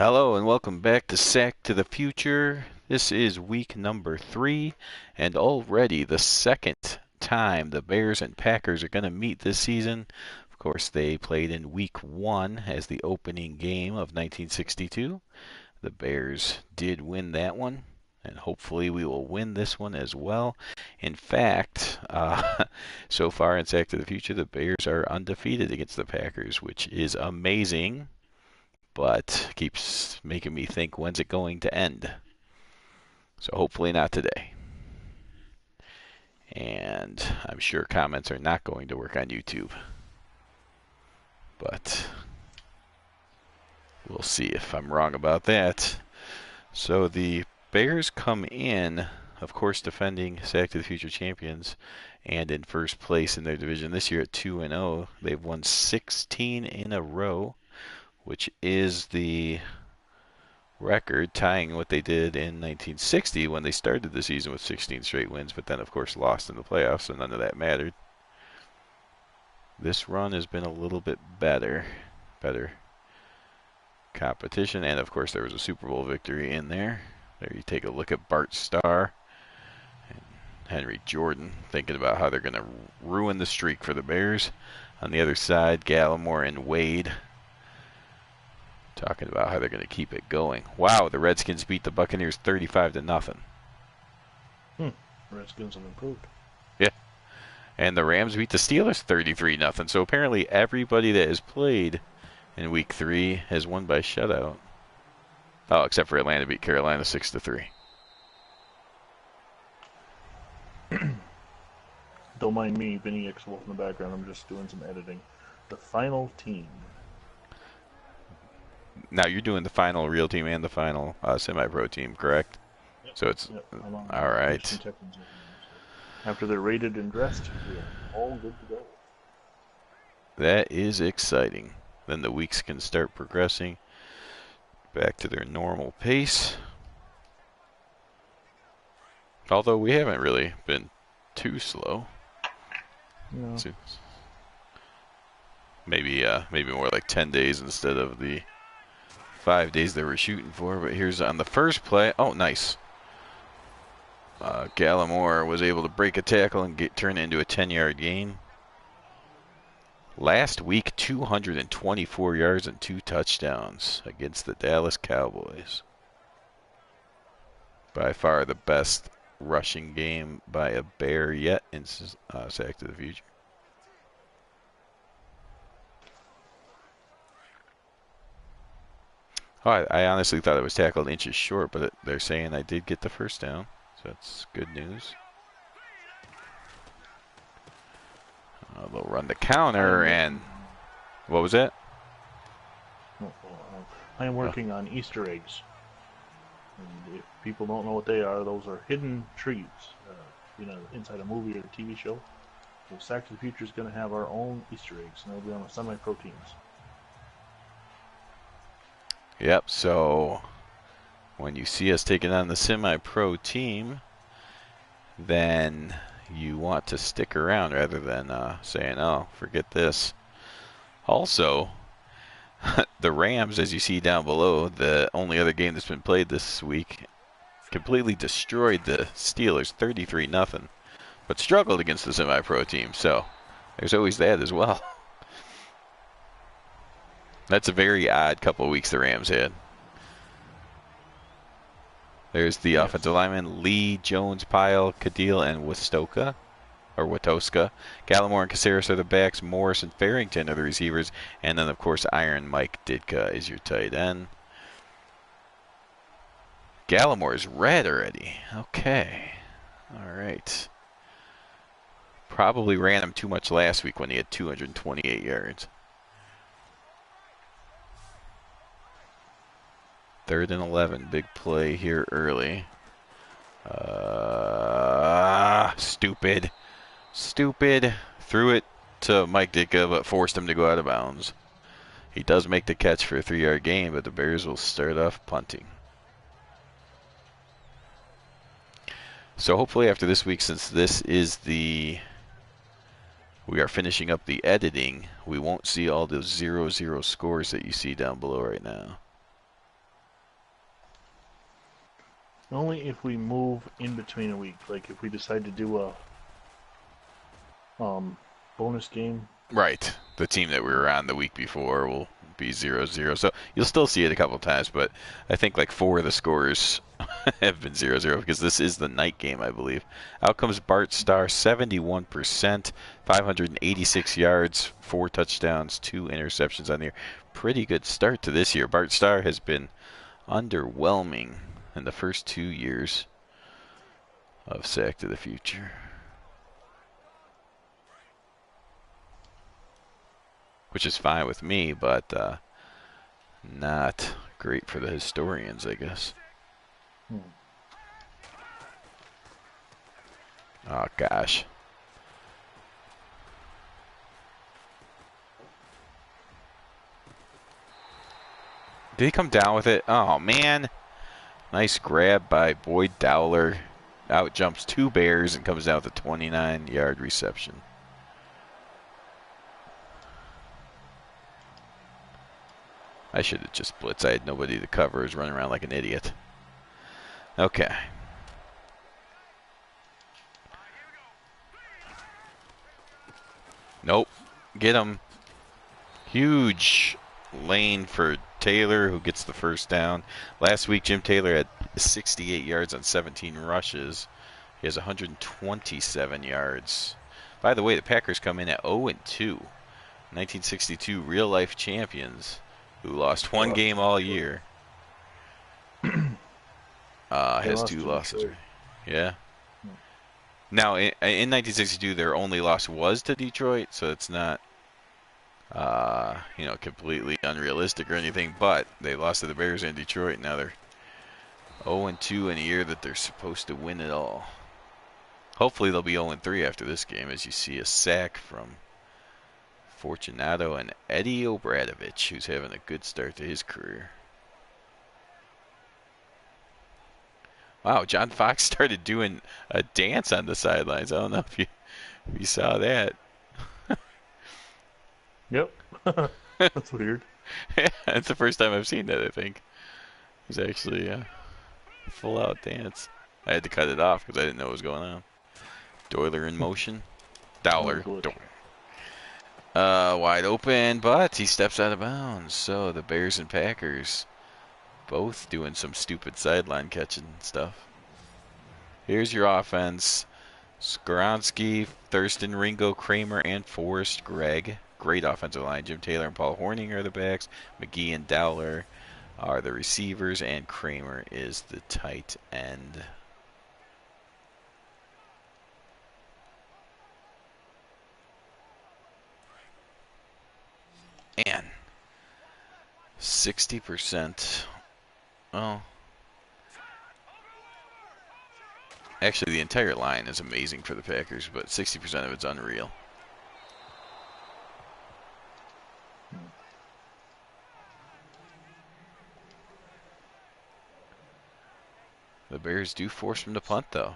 Hello and welcome back to Sack to the Future. This is week number 3, and already the second time the Bears and Packers are going to meet this season. Of course, they played in week 1 as the opening game of 1962. The Bears did win that one, and hopefully we will win this one as well. In fact, so far in Sack to the Future, the Bears are undefeated against the Packers, which is amazing, but keeps making me think, when's it going to end? So hopefully not today. And I'm sure comments are not going to work on YouTube. But we'll see if I'm wrong about that. So the Bears come in, of course, defending Sack to the Future champions and in first place in their division this year at 2-0. They've won 16 in a row, which is the record, tying what they did in 1960 when they started the season with 16 straight wins, but then of course lost in the playoffs, so none of that mattered. This run has been a little bit better competition, and of course there was a Super Bowl victory in there. There you take a look at Bart Starr and Henry Jordan thinking about how they're going to ruin the streak for the Bears. On the other side, Gallimore and Wade talking about how they're going to keep it going. Wow, the Redskins beat the Buccaneers 35-0. Redskins have improved. Yeah. And the Rams beat the Steelers 33-0. So apparently everybody that has played in week 3 has won by shutout. Oh, except for Atlanta beat Carolina 6-3. Don't mind me, Vinny X Wolf in the background. I'm just doing some editing. The final team. Now you're doing the final real team and the final semi-pro team, correct? Yep. So it's Yep. all right. After they're rated and dressed, we are all good to go. That is exciting. Then the weeks can start progressing back to their normal pace. Although we haven't really been too slow. No. Maybe more like 10 days instead of the 5 days they were shooting for. But here's on the first play. Oh, nice. Gallimore was able to break a tackle and turn it into a 10-yard gain. Last week, 224 yards and 2 touchdowns against the Dallas Cowboys. By far the best rushing game by a Bear yet in Sack to the Future. Oh, I honestly thought it was tackled inches short, but they're saying I did get the first down, so that's good news. They'll run the counter, and what was that? I am working on Easter eggs. And if people don't know what they are, those are hidden treats. Inside a movie or a TV show. So Sack to the Future is going to have our own Easter eggs, and they'll be on the semi-pro teams. Yep, so when you see us taking on the semi-pro team, then you want to stick around rather than saying, oh, forget this. Also, the Rams, as you see down below, the only other game that's been played this week, completely destroyed the Steelers 33-0, but struggled against the semi-pro team, so there's always that as well. That's a very odd couple of weeks the Rams had. There's the offensive linemen, Lee, Jones, Pyle, Cadile, and Watoska. Gallimore and Caceres are the backs. Morris and Farrington are the receivers. And then, of course, Iron Mike Ditka is your tight end. Gallimore is red already. Okay. All right. Probably ran him too much last week when he had 228 yards. 3rd and 11. Big play here early. Stupid. Threw it to Mike Ditka, but forced him to go out of bounds. He does make the catch for a 3-yard gain, but the Bears will start off punting. So hopefully after this week, since this is we are finishing up the editing, we won't see all those 0-0 scores that you see down below right now. Only if we move in between a week. Like if we decide to do a bonus game. Right. The team that we were on the week before will be 0-0. So you'll still see it a couple times, but I think like 4 of the scores have been 0-0 because this is the night game, I believe. Out comes Bart Starr, 71%, 586 yards, 4 touchdowns, 2 interceptions on the year. Pretty good start to this year. Bart Starr has been underwhelming in the first 2 years of Sack to the Future. Which is fine with me, but not great for the historians, I guess. Oh, gosh. Did he come down with it? Oh, man. Nice grab by Boyd Dowler. Out jumps 2 Bears and comes down with a 29-yard reception. I should have just blitzed. I had nobody to cover. I was running around like an idiot. Okay. Nope. Get him. Huge lane for Taylor, who gets the first down. Last week, Jim Taylor had 68 yards on 17 rushes. He has 127 yards. By the way, the Packers come in at 0-2. 1962 real-life champions who lost one game all year. Has 2 losses. Yeah. Now, in 1962, their only loss was to Detroit, so it's not, completely unrealistic or anything, but they lost to the Bears in Detroit. Now they're 0-2 in a year that they're supposed to win it all. Hopefully they'll be 0-3 after this game, as you see a sack from Fortunato and Eddie Obradovich, who's having a good start to his career. Wow, John Fox started doing a dance on the sidelines. I don't know if you saw that. Yep. That's weird. Yeah, it's the first time I've seen that, I think. It was actually a full-out dance. I had to cut it off because I didn't know what was going on. Doyler in motion. Dowler. Wide open, but he steps out of bounds. So the Bears and Packers both doing some stupid sideline catching stuff. Here's your offense. Skoronski, Thurston, Ringo, Kramer, and Forrest Gregg. Great offensive line. Jim Taylor and Paul Horning are the backs. McGee and Dowler are the receivers, and Kramer is the tight end. And 60%. Oh. Actually, the entire line is amazing for the Packers, but 60% of it's unreal. The Bears do force him to punt, though.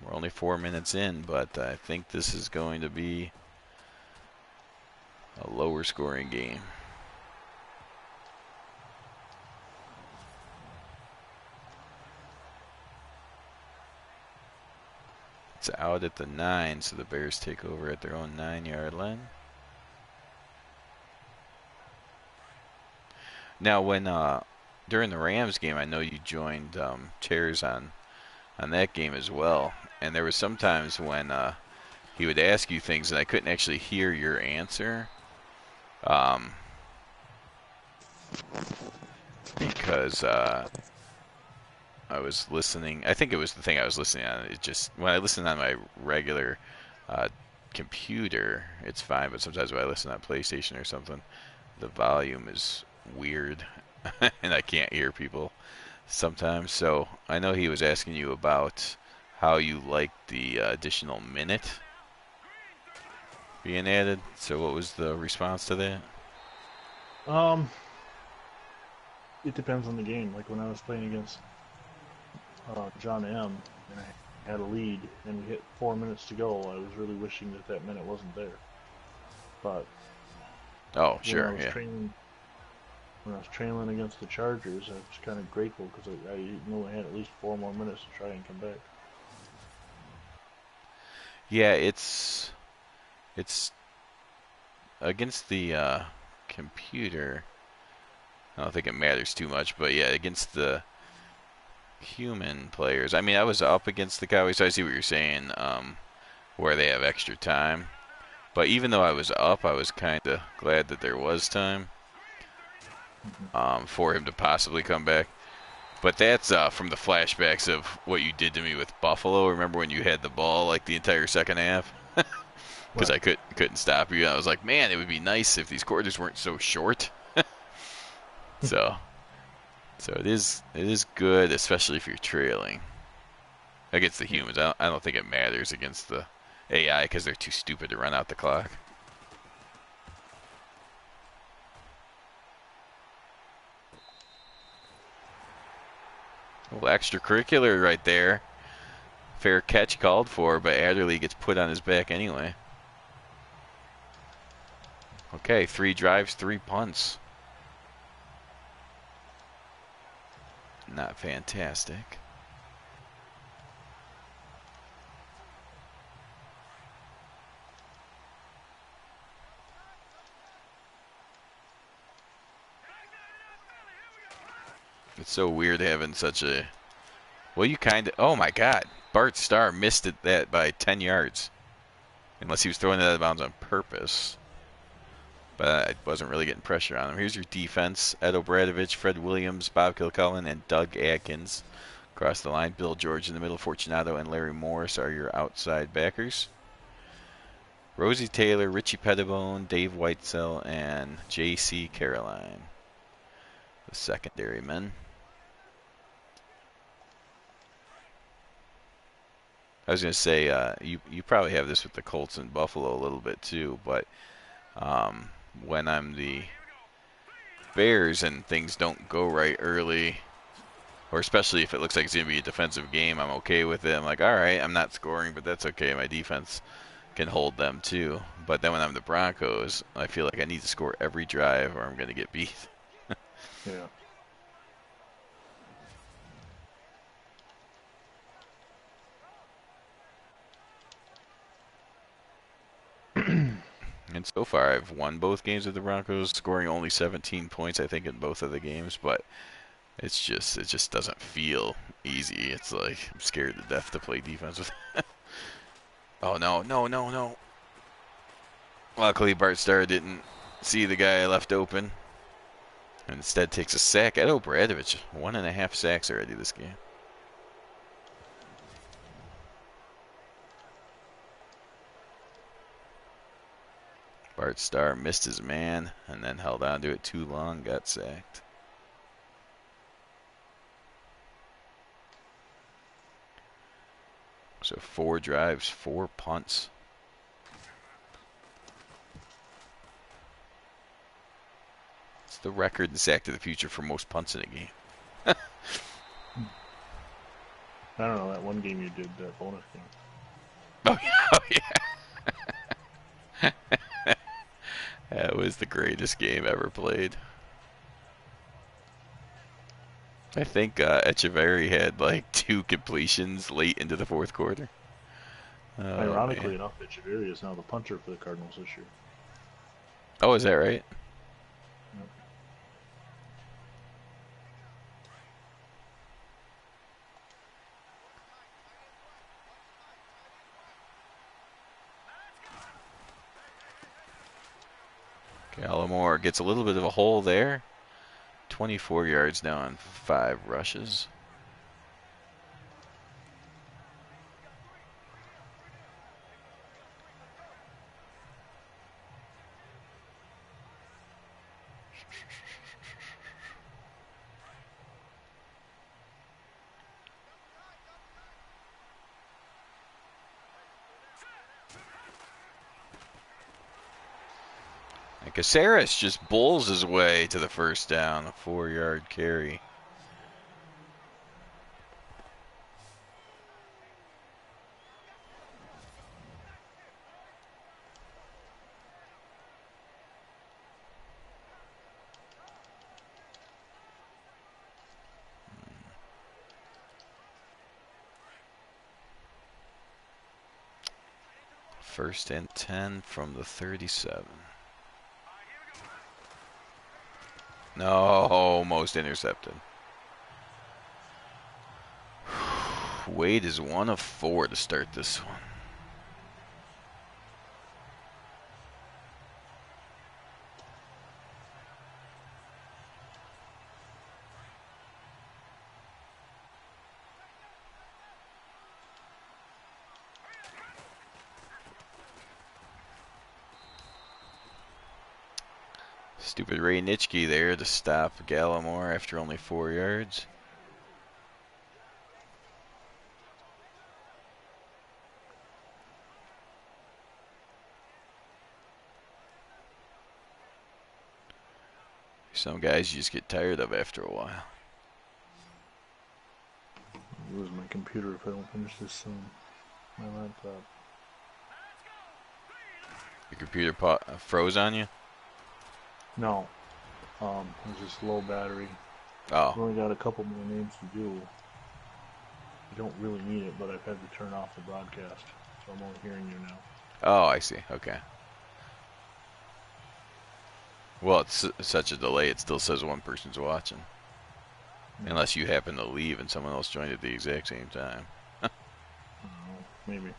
We're only 4 minutes in, but I think this is going to be a lower scoring game. It's out at the 9, so the Bears take over at their own 9-yard line. Now, when during the Rams game, I know you joined chairs on that game as well, and there was sometimes when he would ask you things and I couldn't actually hear your answer, because I was listening. I think it was the thing I was listening on. It just, when I listen on my regular computer, it's fine, but sometimes when I listen on PlayStation or something, the volume is weird and I can't hear people sometimes. So I know he was asking you about how you liked the additional minute being added. So what was the response to that? It depends on the game. Like when I was playing against John M. and I had a lead and we hit 4 minutes to go, I was really wishing that minute wasn't there. But Oh, when I sure, was yeah. trailing, against the Chargers, I was kind of grateful because I knew I had at least 4 more minutes to try and come back. Yeah, it's against the computer. I don't think it matters too much, but yeah, against the human players. I mean, I was up against the Cowboys, so I see what you're saying, where they have extra time. But even though I was up, I was kind of glad that there was time for him to possibly come back. But that's from the flashbacks of what you did to me with Buffalo. Remember when you had the ball like the entire second half? Because Right. I couldn't stop you. I was like, man, it would be nice if these quarters weren't so short. So it is good, especially if you're trailing against the Yeah. humans. I don't think it matters against the AI because they're too stupid to run out the clock. A little extracurricular right there. Fair catch called for, but Adderley gets put on his back anyway. Okay, 3 drives, 3 punts. Not fantastic. It's so weird having such a... Well, you kind of... Oh, my God. Bart Starr missed that by 10 yards. Unless he was throwing it out of bounds on purpose. But I wasn't really getting pressure on him. Here's your defense. Ed Obradovich, Fred Williams, Bob Kilcullen, and Doug Atkins. Across the line, Bill George in the middle. Fortunato and Larry Morris are your outside backers. Rosie Taylor, Richie Pettibone, Dave Whitesell, and J.C. Caroline. The secondary men. I was going to say, you probably have this with the Colts and Buffalo a little bit too, but when I'm the Bears and things don't go right early, or especially if it looks like it's going to be a defensive game, I'm okay with it. I'm like, all right, I'm not scoring, but that's okay. My defense can hold them too. But then when I'm the Broncos, I feel like I need to score every drive or I'm going to get beat. Yeah. And so far, I've won both games with the Broncos, scoring only 17 points, I think, in both of the games. But it just doesn't feel easy. It's like I'm scared to death to play defense with. Oh no, no, no, no! Luckily, Bart Starr didn't see the guy I left open, and instead takes a sack. Ed Obradovich, 1.5 sacks already this game. Bart Starr missed his man and then held on to it too long, got sacked. So 4 drives, 4 punts. It's the record in Sack to the Future for most punts in a game. I don't know, that one game you did, that bonus game. Oh yeah, oh, yeah. That was the greatest game ever played. I think Echeverry had like 2 completions late into the fourth quarter. Oh Ironically man. enough, Echeverria is now the punter for the Cardinals this year. Oh, is that right? Yep. Gallimore gets a little bit of a hole there. 24 yards now on 5 rushes. And Caceres just bulls his way to the first down, a 4-yard carry. First and 10 from the 37. No, almost intercepted. Wade is 1 of 4 to start this one. Stupid Ray Nitschke there to stop Gallimore after only 4 yards. Some guys you just get tired of after a while. I'll lose my computer if I don't finish this soon. My laptop. Your computer froze on you? No. It's just low battery. Oh. I've only got a couple more names to do. You don't really need it, but I've had to turn off the broadcast, so I'm only hearing you now. Oh, I see. Okay. Well, it's such a delay, it still says one person's watching. Unless you happen to leave and someone else joined at the exact same time. Maybe.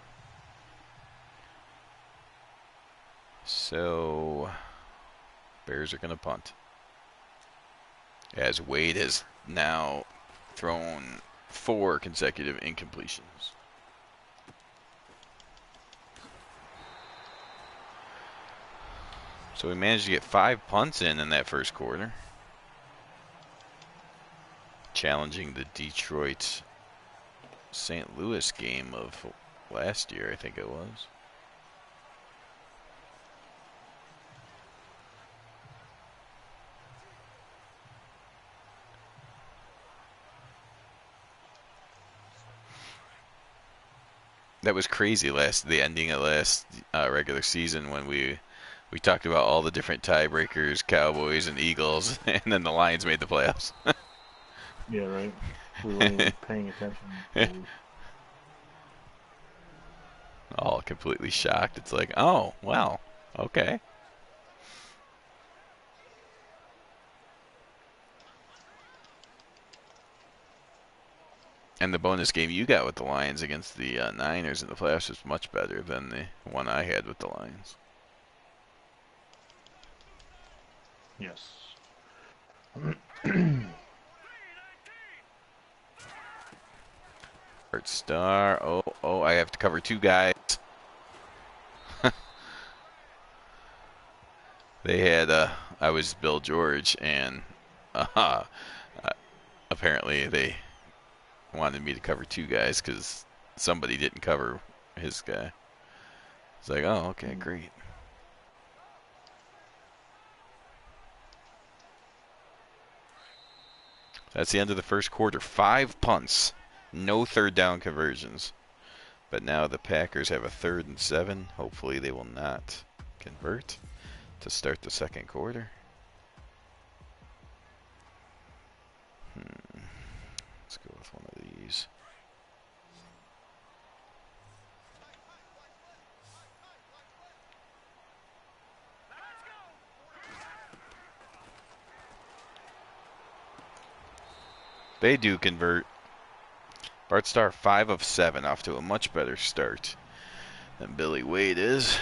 So, Bears are going to punt. As Wade has now thrown 4 consecutive incompletions. So we managed to get 5 punts in that first quarter. Challenging the Detroit St. Louis game of last year, I think it was. That was crazy the ending of last regular season when we talked about all the different tiebreakers, Cowboys and Eagles, and then the Lions made the playoffs. Yeah, right. We weren't even paying attention. All completely shocked. It's like, oh, well, okay. And the bonus game you got with the Lions against the Niners in the playoffs was much better than the one I had with the Lions. Yes. Art Star. Oh, I have to cover 2 guys. They had, I was Bill George, and apparently they wanted me to cover 2 guys because somebody didn't cover his guy. It's like, oh, okay, great. That's the end of the first quarter. 5 punts, no third down conversions. But now the Packers have a 3rd and 7. Hopefully they will not convert to start the second quarter. Let's go with one of these. They do convert. Bart Starr 5 of 7, off to a much better start than Billy Wade is.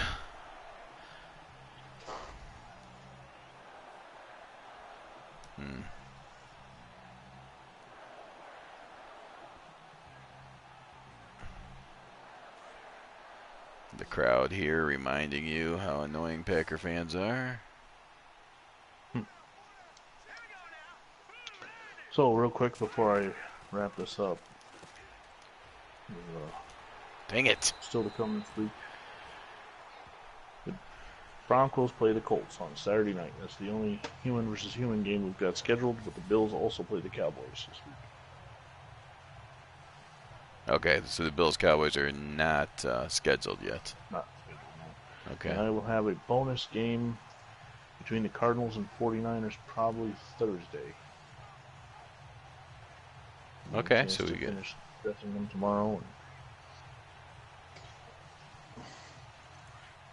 The crowd here reminding you how annoying Packer fans are. So, real quick before I wrap this up, Dang it. still to come this week. The Broncos play the Colts on Saturday night. That's the only human versus human game we've got scheduled, but the Bills also play the Cowboys this week. Okay, so the Bills Cowboys are not scheduled yet. Not scheduled, no. Okay. And I will have a bonus game between the Cardinals and 49ers probably Thursday. Okay, so we get finish dressing them tomorrow.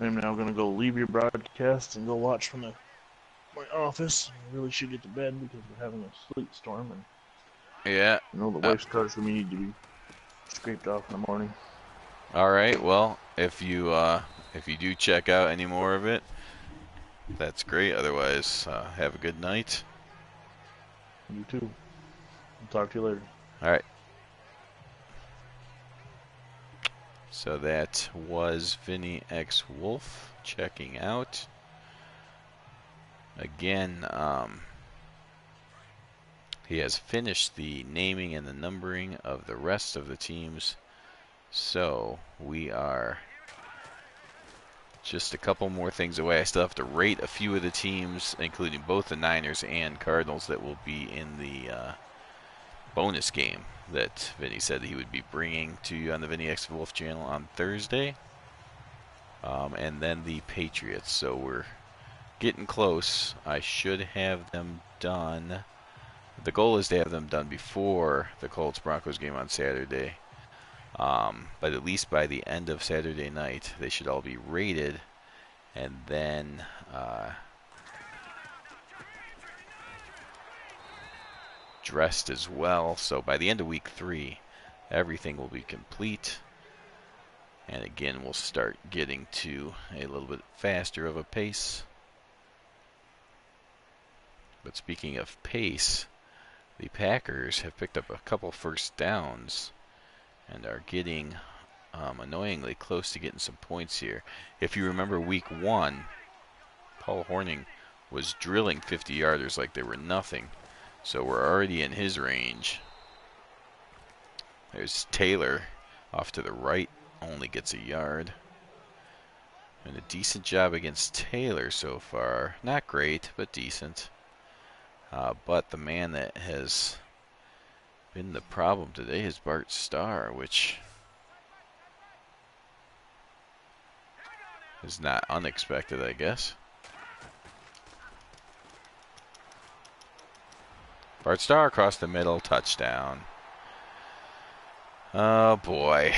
I'm now going to go leave your broadcast and go watch from my office. I really should get to bed because we're having a sleet storm, and Yeah. the wife's cars for me need to be scraped off in the morning. All right. Well, if you do check out any more of it, that's great. Otherwise, have a good night. You too. I'll talk to you later. All right. So that was Vinny X Wolf checking out. Again, he has finished the naming and the numbering of the rest of the teams. So we are just a couple more things away. I still have to rate a few of the teams, including both the Niners and Cardinals, that will be in the bonus game that Vinny said he would be bringing to you on the Vinny X Wolf channel on Thursday. And then the Patriots. So we're getting close. I should have them done. The goal is to have them done before the Colts-Broncos game on Saturday. But at least by the end of Saturday night, they should all be rated. And then dressed as well. So by the end of week 3, everything will be complete. And again, we'll start getting to a little bit faster of a pace. But speaking of pace, the Packers have picked up a couple first downs and are getting annoyingly close to getting some points here. If you remember week 1, Paul Hornung was drilling 50-yarders like they were nothing. So we're already in his range. There's Taylor off to the right, only gets a yard. And a decent job against Taylor so far. Not great, but decent. But the man that has been the problem today is Bart Starr, which is not unexpected, I guess. Bart Starr across the middle, touchdown. Oh boy.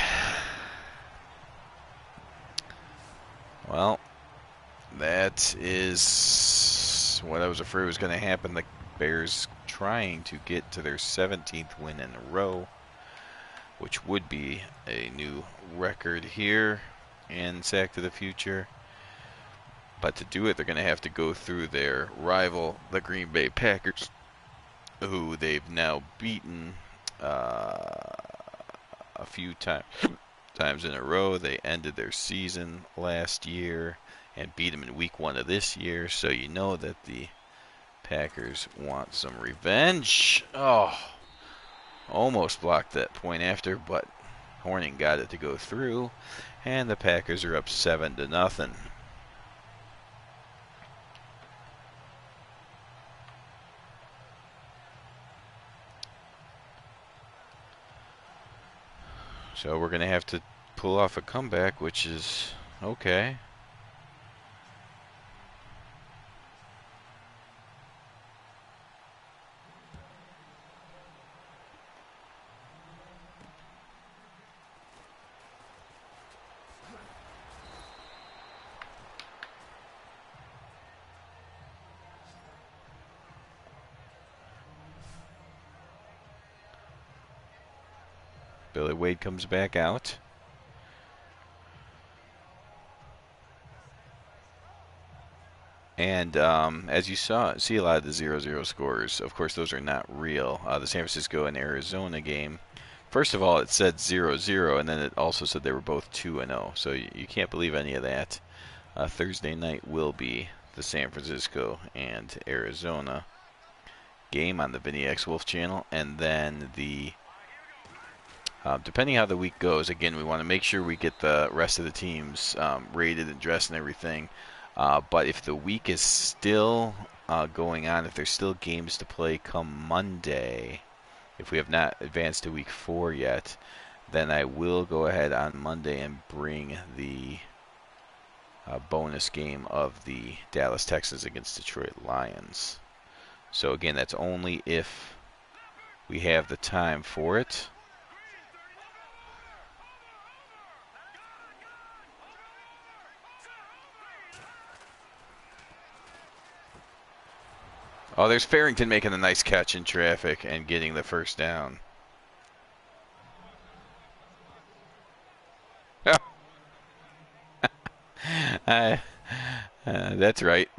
Well, that is what I was afraid was going to happen. The Bears trying to get to their 17th win in a row, which would be a new record here in Sack to the Future. But to do it, they're going to have to go through their rival, the Green Bay Packers, who they've now beaten a few times in a row. They ended their season last year and beat them in week 1 of this year. So you know that the Packers want some revenge. Oh, almost blocked that point after, but Hornung got it to go through, and the Packers are up 7-0. So we're going to have to pull off a comeback, which is okay. Billy Wade comes back out. And as you see a lot of the 0-0 scores. Of course, those are not real. The San Francisco and Arizona game, first of all, it said 0-0, and then it also said they were both 2-0. So you can't believe any of that. Thursday night will be the San Francisco and Arizona game on the Vinny X Wolf channel. And then the depending how the week goes, again, we want to make sure we get the rest of the teams rated and dressed and everything. But if the week is still going on, if there's still games to play come Monday, if we have not advanced to week 4 yet, then I will go ahead on Monday and bring the bonus game of the Dallas Texans against Detroit Lions. So again, that's only if we have the time for it. Oh, there's Farrington making a nice catch in traffic and getting the first down. That's right.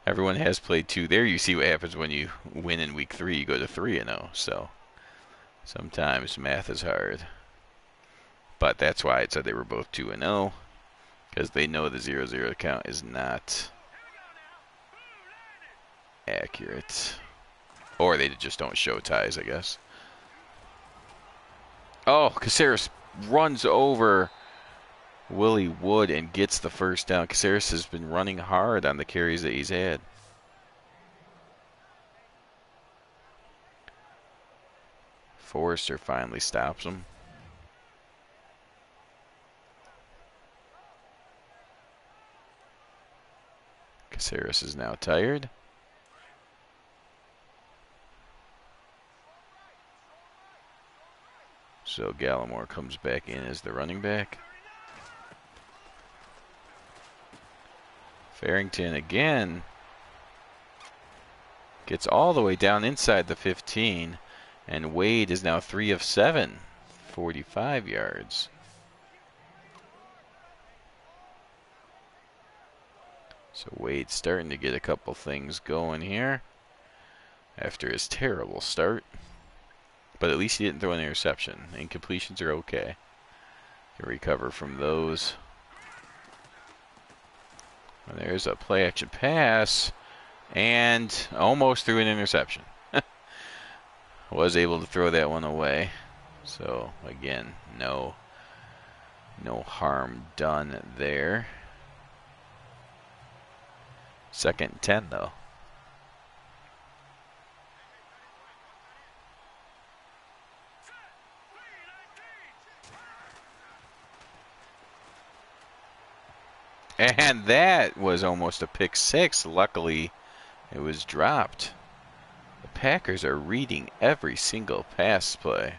Everyone has played 2. There you see what happens when you win in week 3. You go to 3-0. So sometimes math is hard. But that's why I said they were both 2-0. Because they know the 0-0 count is not accurate. Or they just don't show ties, I guess. Oh, Caceres runs over Willie Wood and gets the first down. Caceres has been running hard on the carries that he's had. Forrester finally stops him. Caceres is now tired. So Gallimore comes back in as the running back. Farrington again gets all the way down inside the 15, and Wade is now 3 of 7, 45 yards. So Wade's starting to get a couple things going here after his terrible start. But at least he didn't throw an interception. Incompletions are okay. Can recover from those. And there's a play action pass. And almost threw an interception. Was able to throw that one away. So again, no harm done there. 2nd and 10 though. And that was almost a pick 6. Luckily, it was dropped. The Packers are reading every single pass play.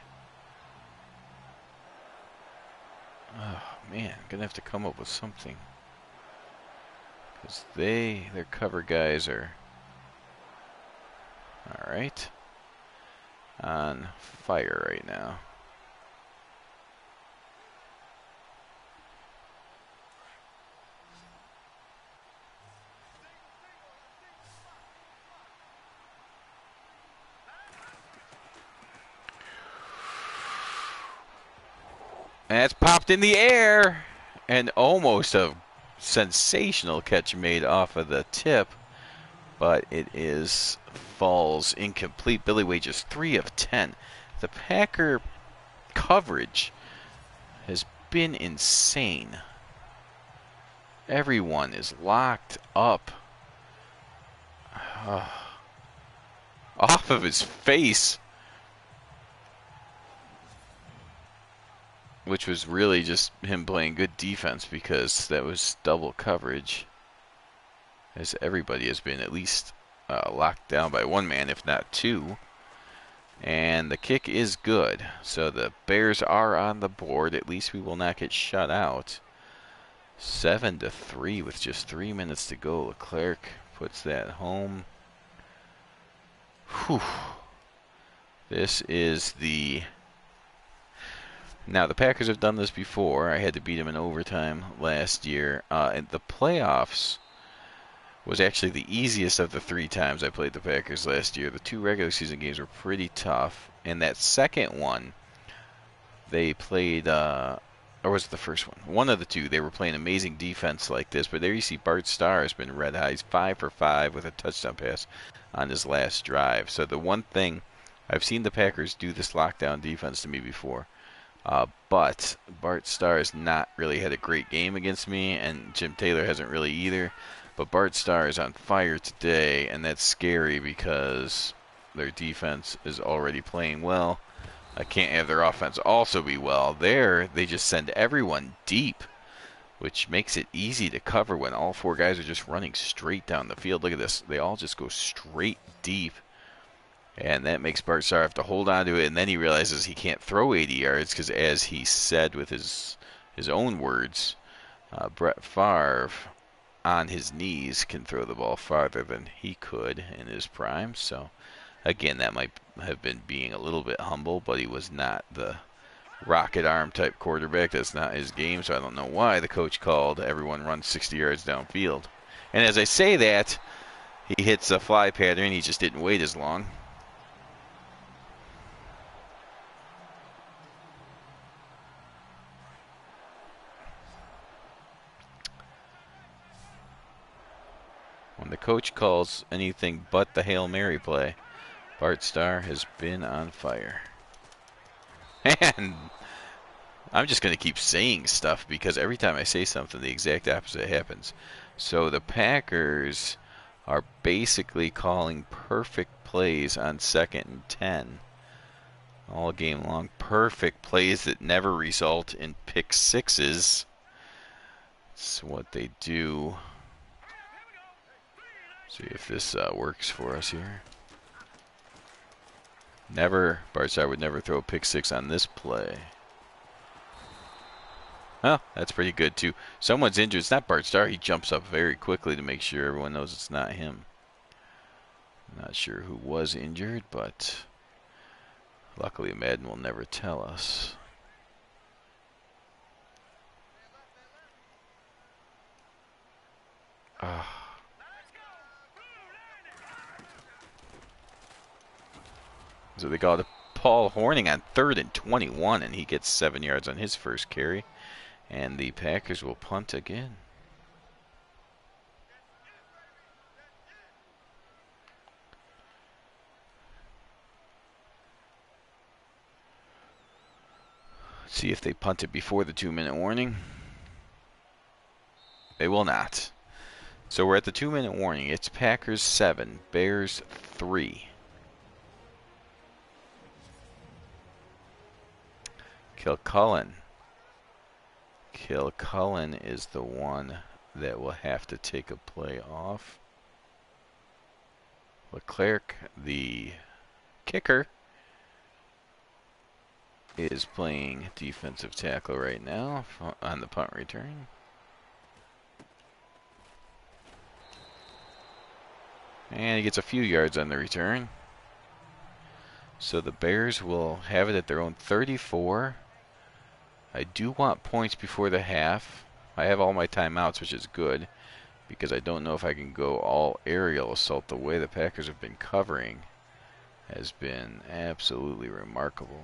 Oh, man, I'm going to have to come up with something. Because their cover guys are, all right, on fire right now. And it's popped in the air. And almost a sensational catch made off of the tip. But it falls incomplete. Billy Wade just 3 of 10. The Packer coverage has been insane. Everyone is locked up. Off of his face. Which was really just him playing good defense because that was double coverage. As everybody has been at least locked down by one man, if not 2. And the kick is good. So the Bears are on the board. At least we will not get shut out. 7-3 with just 3 minutes to go. Leclerc puts that home. Whew. This is the... Now, the Packers have done this before. I had to beat them in overtime last year. And the playoffs was actually the easiest of the 3 times I played the Packers last year. The 2 regular season games were pretty tough. And that second one, they played, or was it the first one? One of the 2. They were playing amazing defense like this. But there you see Bart Starr has been red hot. He's 5 for 5 with a touchdown pass on his last drive. So the one thing, I've seen the Packers do this lockdown defense to me before. But Bart Starr has not really had a great game against me, and Jim Taylor hasn't really either. But Bart Starr is on fire today, and that's scary because their defense is already playing well. I can't have their offense also be well. They just send everyone deep, which makes it easy to cover when all 4 guys are just running straight down the field. Look at this. They all just go straight deep. And that makes Bart Starr have to hold on to it, and then he realizes he can't throw 80 yards because, as he said with his own words, Brett Favre, on his knees can throw the ball farther than he could in his prime. So, again, that might have been being a little bit humble, but he was not the rocket arm type quarterback. That's not his game, so I don't know why the coach called everyone run 60 yards downfield. And as I say that, he hits a fly pattern. He just didn't wait as long. When the coach calls anything but the Hail Mary play, Bart Starr has been on fire. And I'm just going to keep saying stuff because every time I say something, the exact opposite happens. So the Packers are basically calling perfect plays on 2nd and 10 all game long. Perfect plays that never result in pick sixes. That's what they do. See if this works for us here. Never, Bart Starr would never throw a pick six on this play. Well, that's pretty good too. Someone's injured. It's not Bart Starr. He jumps up very quickly to make sure everyone knows it's not him. Not sure who was injured, but luckily Madden will never tell us. So they got Paul Horning on 3rd and 21, and he gets 7 yards on his first carry. And the Packers will punt again. See if they punt it before the 2-minute warning. They will not. So we're at the 2-minute warning. It's Packers 7, Bears 3. Kilcullen is the one that will have to take a play off. Leclerc, the kicker, is playing defensive tackle right now on the punt return. And he gets a few yards on the return. So the Bears will have it at their own 34. I do want points before the half. I have all my timeouts, which is good, because I don't know if I can go all aerial assault. The way the Packers have been covering has been absolutely remarkable.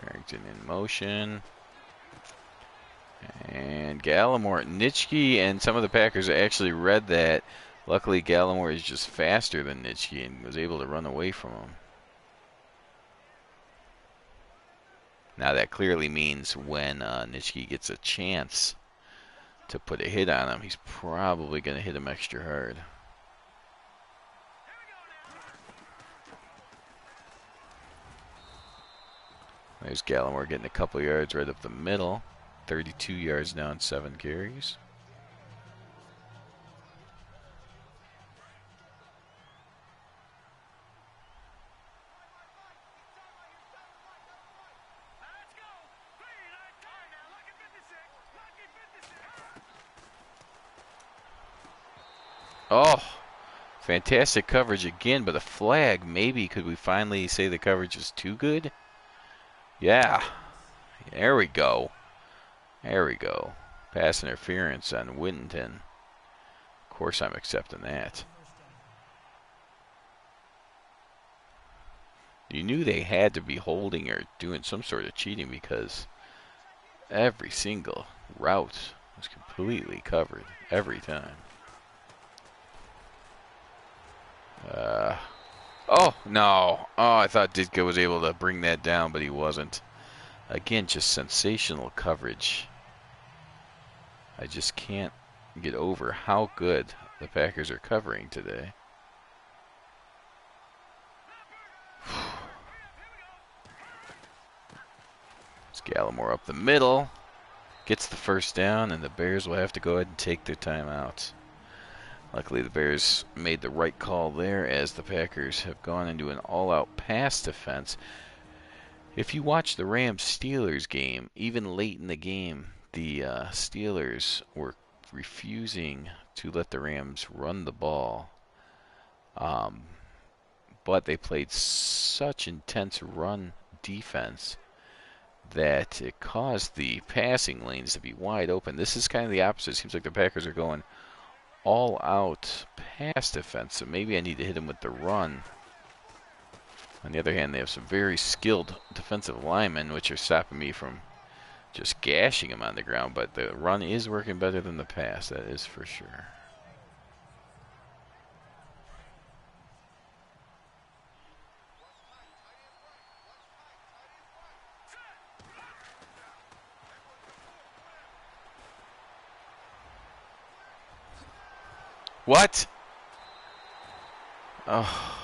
Barrington in motion. And Gallimore, Nitschke, and some of the Packers actually read that. Luckily, Gallimore is just faster than Nitschke and was able to run away from him. Now that clearly means when Nitschke gets a chance to put a hit on him, he's probably going to hit him extra hard. There's Gallimore getting a couple yards right up the middle. 32 yards now on 7 carries. Oh, fantastic coverage again, but a flag. Maybe could we finally say the coverage is too good? Yeah, there we go. There we go. Pass interference on Whittington. Of course I'm accepting that. You knew they had to be holding or doing some sort of cheating because every single route was completely covered every time. Oh, no. Oh, I thought Ditka was able to bring that down, but he wasn't. Again, just sensational coverage. I just can't get over how good the Packers are covering today. It's Gallimore up the middle. Gets the first down, and the Bears will have to go ahead and take their timeout. Luckily, the Bears made the right call there as the Packers have gone into an all-out pass defense. If you watch the Rams-Steelers game, even late in the game, the Steelers were refusing to let the Rams run the ball. But they played such intense run defense that it caused the passing lanes to be wide open. This is kind of the opposite. It seems like the Packers are going all out pass defense, so maybe I need to hit them with the run. On the other hand, they have some very skilled defensive linemen, which are stopping me from just gashing them on the ground, but the run is working better than the pass, that is for sure. What? Oh.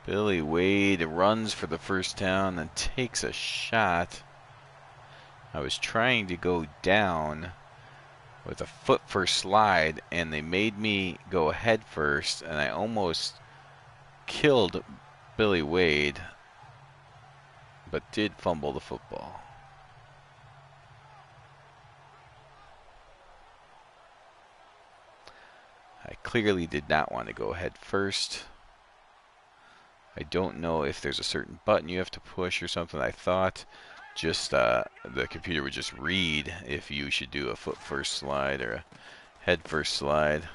Billy Wade runs for the first down and takes a shot. I was trying to go down with a foot first slide, and they made me go head first, and I almost killed Billy Wade, but did fumble the football. I clearly did not want to go head first. I don't know if there's a certain button you have to push or something. I thought just the computer would just read if you should do a foot first slide or a head first slide.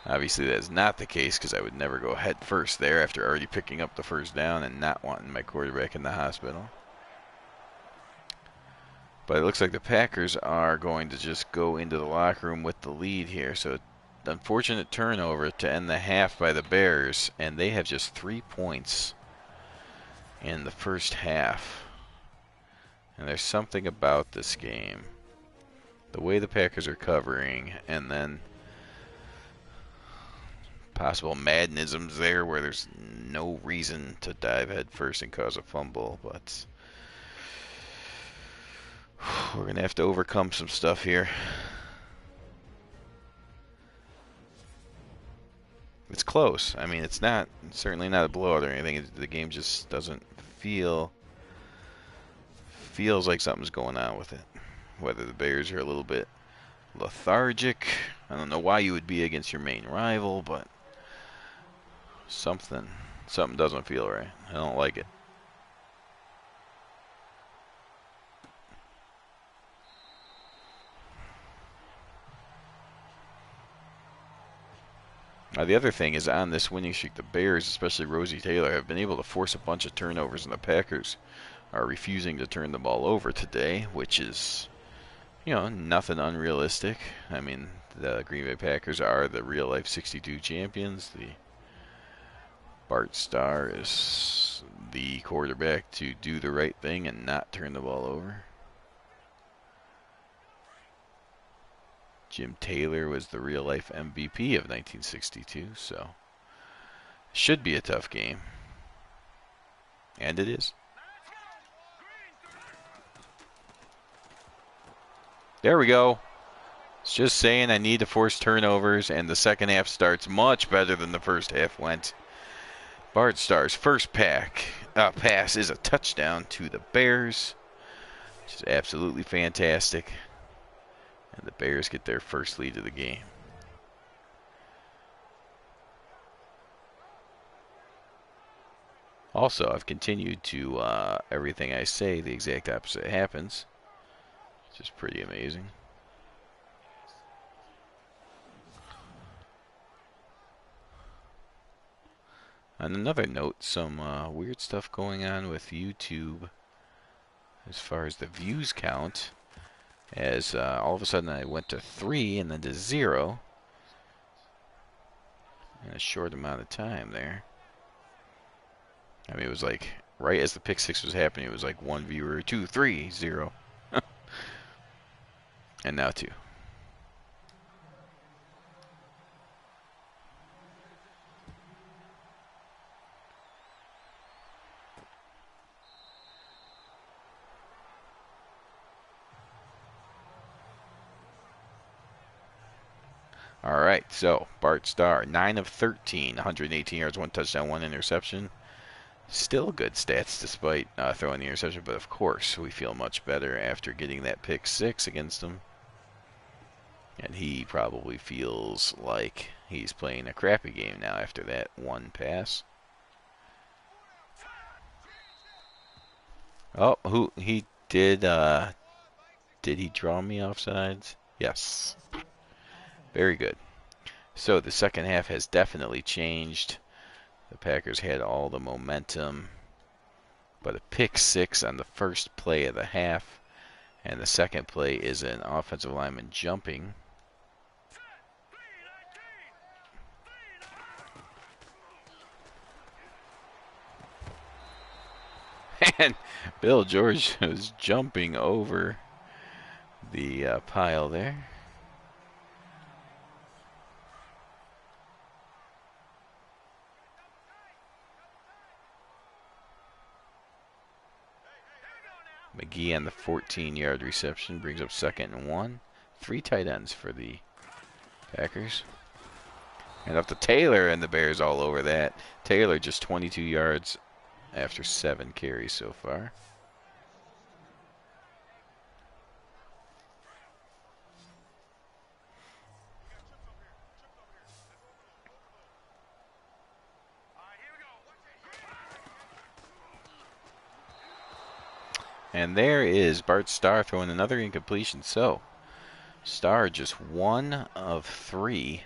Obviously that is not the case, because I would never go head first there after already picking up the first down and not wanting my quarterback in the hospital. But it looks like the Packers are going to just go into the locker room with the lead here. So unfortunate turnover to end the half by the Bears, and they have just 3 points in the first half. And there's something about this game, the way the Packers are covering, and then possible Maddenisms there where there's no reason to dive head first and cause a fumble, but we're going to have to overcome some stuff here. It's close. I mean, it's certainly not a blowout or anything. The game just doesn't feels like something's going on with it. Whether the Bears are a little bit lethargic. I don't know why you would be against your main rival, but something doesn't feel right. I don't like it. The other thing is, on this winning streak, the Bears, especially Rosie Taylor, have been able to force a bunch of turnovers, and the Packers are refusing to turn the ball over today, which is, nothing unrealistic. I mean, the Green Bay Packers are the real-life 62 champions. The Bart Starr is the quarterback to do the right thing and not turn the ball over. Jim Taylor was the real-life MVP of 1962, so should be a tough game. And it is. There we go. It's just saying I need to force turnovers, and the second half starts much better than the first half went. Bart Starr's first pass is a touchdown to the Bears, which is absolutely fantastic. And the Bears get their first lead of the game. Also, I've continued to, everything I say, the exact opposite happens, which is pretty amazing. On another note, some weird stuff going on with YouTube as far as the views count, as all of a sudden I went to 3 and then to 0 in a short amount of time there. I mean, it was like right as the pick six was happening, it was like 1 viewer, 2, 3, 0. And now 2. All right, so Bart Starr, 9 of 13, 118 yards, 1 touchdown, 1 interception. Still good stats despite throwing the interception, but of course we feel much better after getting that pick 6 against him. And he probably feels like he's playing a crappy game now after that one pass. Oh, who he did he draw me offsides? Yes. Very good. So the second half has definitely changed. The Packers had all the momentum, but a pick 6 on the first play of the half, and the second play is an offensive lineman jumping. And Bill George was jumping over the pile there. McGee on the 14-yard reception brings up 2nd and 1. 3 tight ends for the Packers. And up to Taylor, and the Bears all over that. Taylor just 22 yards after 7 carries so far. And there is Bart Starr throwing another incompletion. So Starr just 1 of 3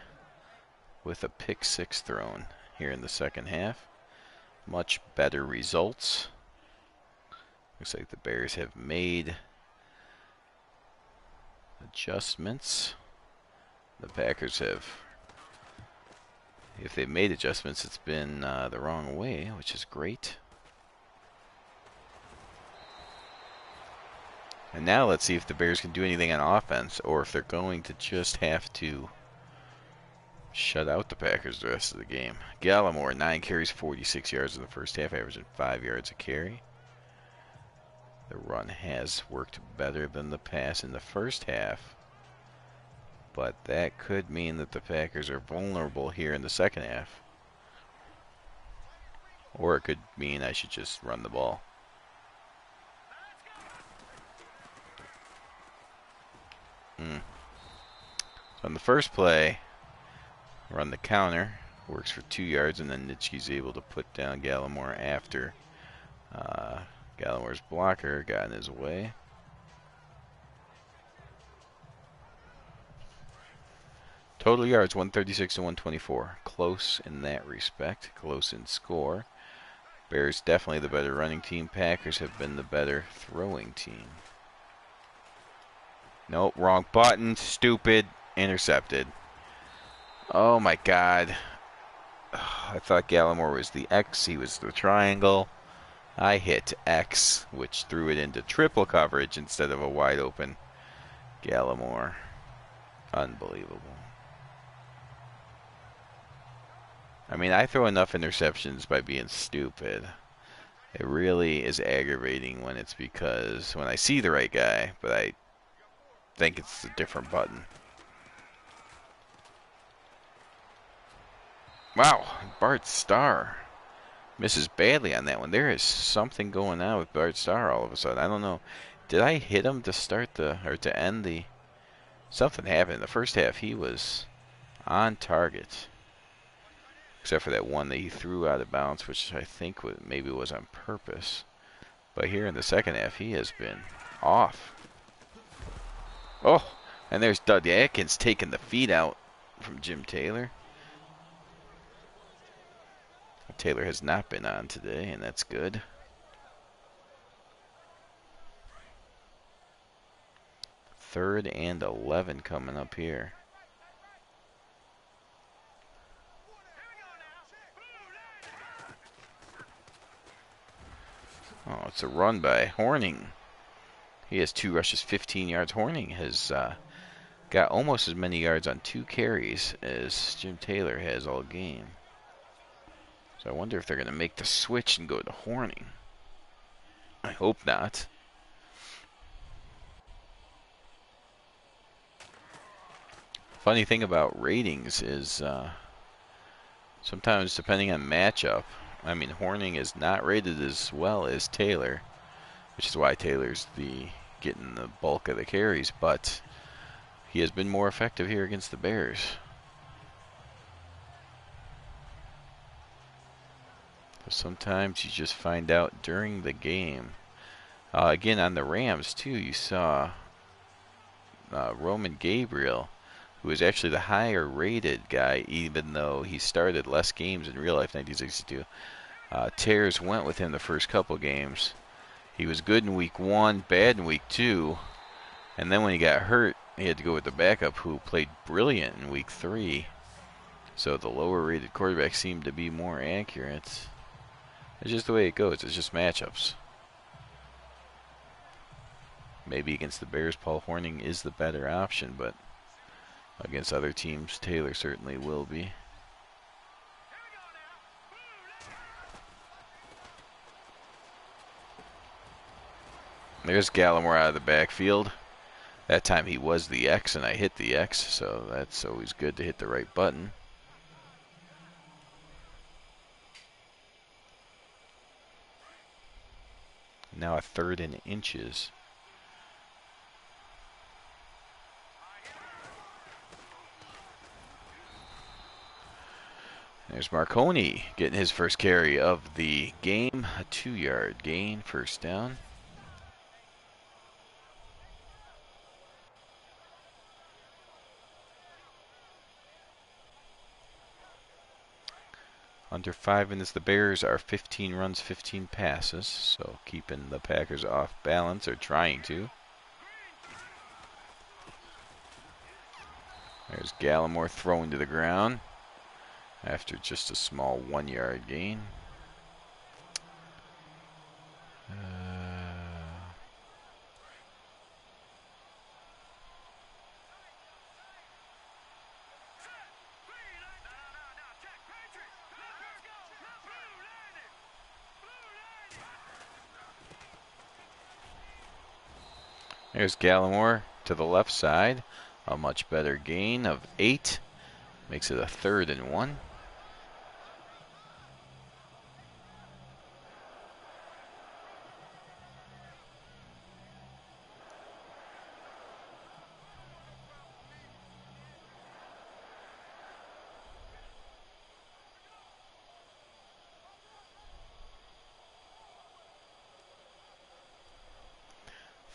with a pick 6 thrown here in the second half. Much better results. Looks like the Bears have made adjustments. The Packers have, if they've made adjustments, it's been the wrong way, which is great. And now let's see if the Bears can do anything on offense, or if they're going to just have to shut out the Packers the rest of the game. Gallimore, 9 carries, 46 yards in the first half, averaging 5 yards a carry. The run has worked better than the pass in the first half, but that could mean that the Packers are vulnerable here in the second half. Or it could mean I should just run the ball. So on the first play, run the counter, works for 2 yards, and then Nitschke's able to put down Gallimore after Gallimore's blocker got in his way. Total yards 136 to 124. Close in that respect, close in score. Bears definitely the better running team. Packers have been the better throwing team. Nope, wrong button. Stupid. Intercepted. Oh my God. I thought Gallimore was the X. He was the triangle. I hit X, which threw it into triple coverage instead of a wide open Gallimore. Unbelievable. I mean, I throw enough interceptions by being stupid. It really is aggravating when it's because when I see the right guy, but I think it's a different button. Wow, Bart Starr misses badly on that one. There is something going on with Bart Starr all of a sudden. I don't know. Did I hit him to start the, or to end the, something happened. In the first half, he was on target. Except for that one that he threw out of bounds, which I think maybe was on purpose. But here in the second half, he has been off. Oh, and there's Doug Atkins taking the feed out from Jim Taylor. Taylor has not been on today, and that's good. Third and 11 coming up here. Oh, it's a run by Horning. He has 2 rushes, 15 yards. Horning has got almost as many yards on 2 carries as Jim Taylor has all game. So I wonder if they're going to make the switch and go to Horning. I hope not. Funny thing about ratings is sometimes depending on matchup, I mean Horning is not rated as well as Taylor, which is why Taylor's getting the bulk of the carries, but he has been more effective here against the Bears. Sometimes you just find out during the game. Again, on the Rams, too, you saw Roman Gabriel, who is actually the higher rated guy, even though he started less games in real life, 1962. Tears went with him the first couple games. He was good in week 1, bad in week 2, and then when he got hurt, he had to go with the backup, who played brilliant in week 3. So the lower rated quarterback seemed to be more accurate. It's just the way it goes. It's just matchups. Maybe against the Bears, Paul Horning is the better option, but against other teams, Taylor certainly will be. There's Gallimore out of the backfield. That time he was the X, and I hit the X, so that's always good to hit the right button. Now a 3rd and inches. There's Marconi getting his first carry of the game. A 2-yard gain, first down. Under 5 minutes, the Bears are 15 runs, 15 passes, so keeping the Packers off balance, or trying to. There's Gallimore throwing to the ground after just a small 1-yard gain. There's Gallimore to the left side. A much better gain of 8. Makes it a 3rd and 1.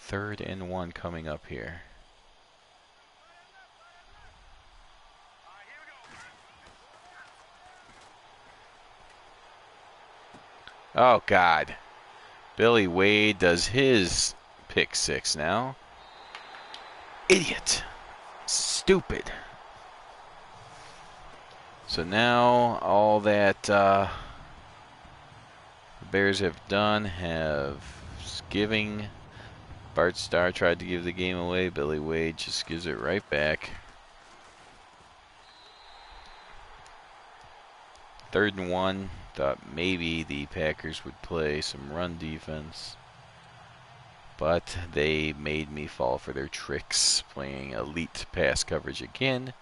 Third and 1 coming up here. Oh, God. Billy Wade does his pick 6 now. Idiot. Stupid. So now all that the Bears have done giving. Bart Starr tried to give the game away. Billy Wade just gives it right back. 3rd and 1. Thought maybe the Packers would play some run defense, but they made me fall for their tricks, playing elite pass coverage again.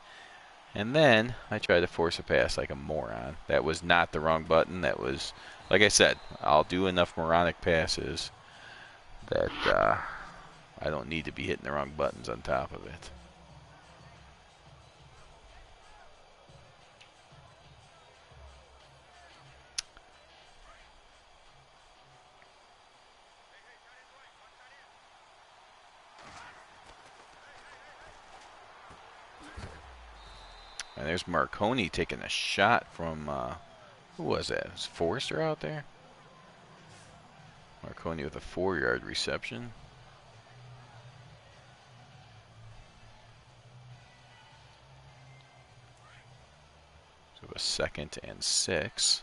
And then I tried to force a pass like a moron. That was not the wrong button. That was, like I said, I'll do enough moronic passes that I don't need to be hitting the wrong buttons on top of it. And there's Marconi taking a shot from, who was that? Was Forrester out there? Marconi with a 4-yard reception. So a 2nd and 6.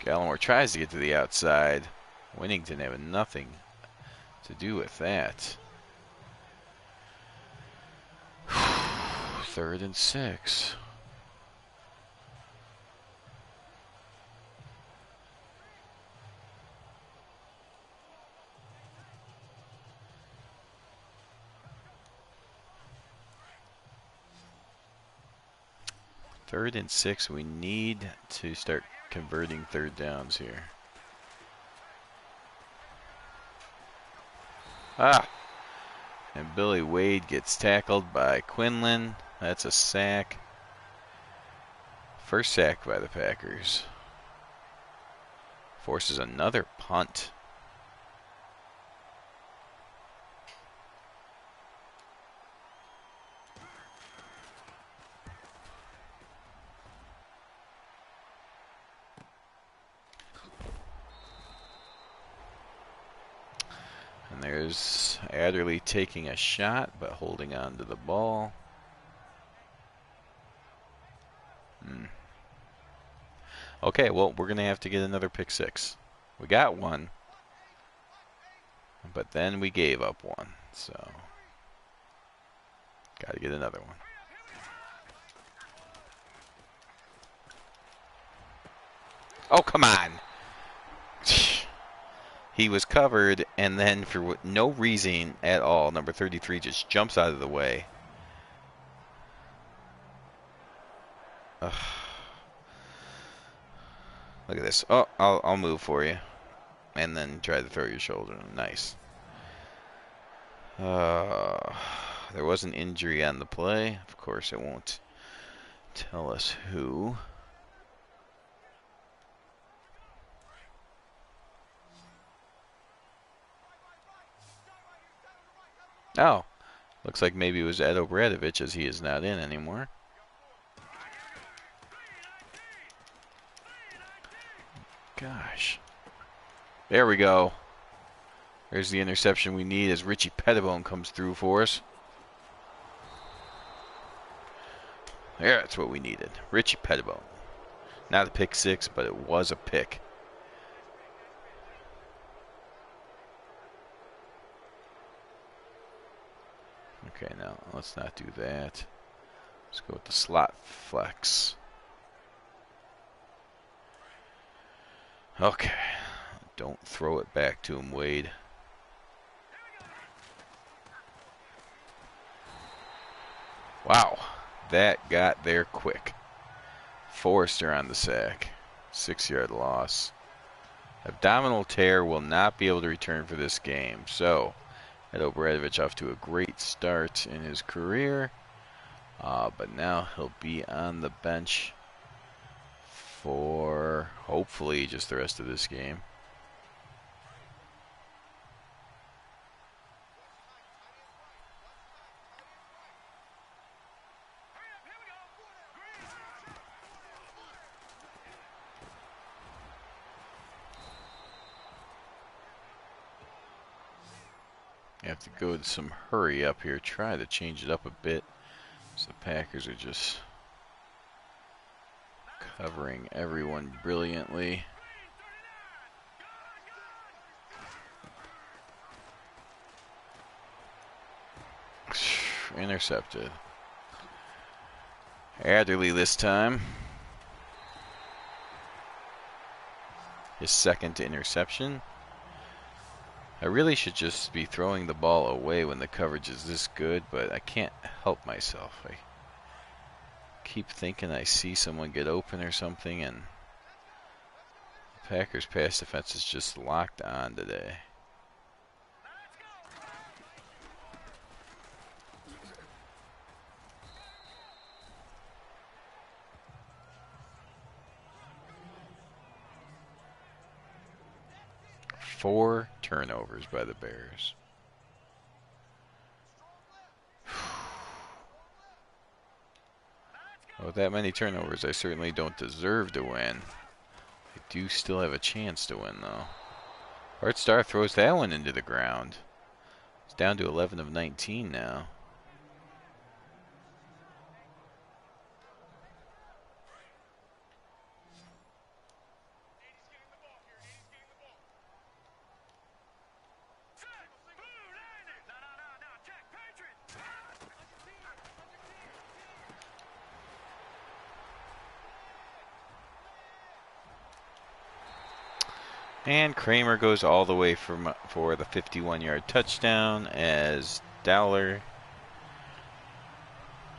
Gallimore tries to get to the outside. Winnington having nothing to do with that. 3rd and 6. 3rd and 6. We need to start converting third downs here. Ah! And Billy Wade gets tackled by Quinlan. That's a sack. First sack by the Packers. Forces another punt. And there's Adderley taking a shot, but holding on to the ball. Okay, well, we're going to have to get another pick six. We got one, but then we gave up one, so got to get another one. Oh, come on. He was covered, and then for no reason at all, number 33 just jumps out of the way. Ugh. Look at this. Oh, I'll move for you. And then try to throw your shoulder. Nice. There was an injury on the play. Of course, it won't tell us who. Oh, looks like maybe it was Ed Obradovich, as he is not in anymore. Gosh. There we go. There's the interception we need as Richie Pettibone comes through for us. Yeah, that's what we needed. Richie Pettibone. Not a pick six, but it was a pick. Okay, now let's not do that. Let's go with the slot flex. Okay. Don't throw it back to him, Wade. Wow. That got there quick. Forrester on the sack. 6-yard loss. Abdominal tear, will not be able to return for this game. So, Ed Obradovich off to a great start in his career. But now he'll be on the bench for hopefully just the rest of this game. You have to go to some hurry up here. Try to change it up a bit. So the Packers are just covering everyone brilliantly. Intercepted. Adderley this time. His second interception. I really should just be throwing the ball away when the coverage is this good, but I can't help myself. I keep thinking I see someone get open or something, and the Packers' pass defense is just locked on today. Four turnovers by the Bears. With that many turnovers, I certainly don't deserve to win. I do still have a chance to win, though. Art Star throws that one into the ground. It's down to 11 of 19 now. And Kramer goes all the way for the 51-yard touchdown as Dowler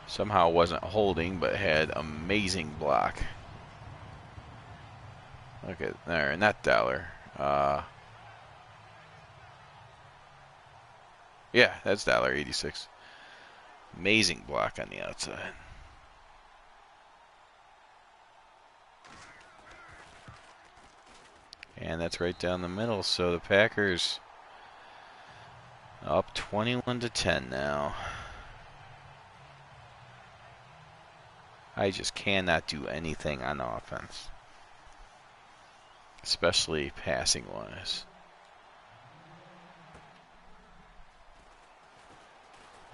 Somehow wasn't holding, but had amazing block. Look at there, not Dollar. Yeah, that's Dollar 86. Amazing block on the outside. And that's right down the middle. So the Packers up 21-10 now. I just cannot do anything on offense, especially passing wise.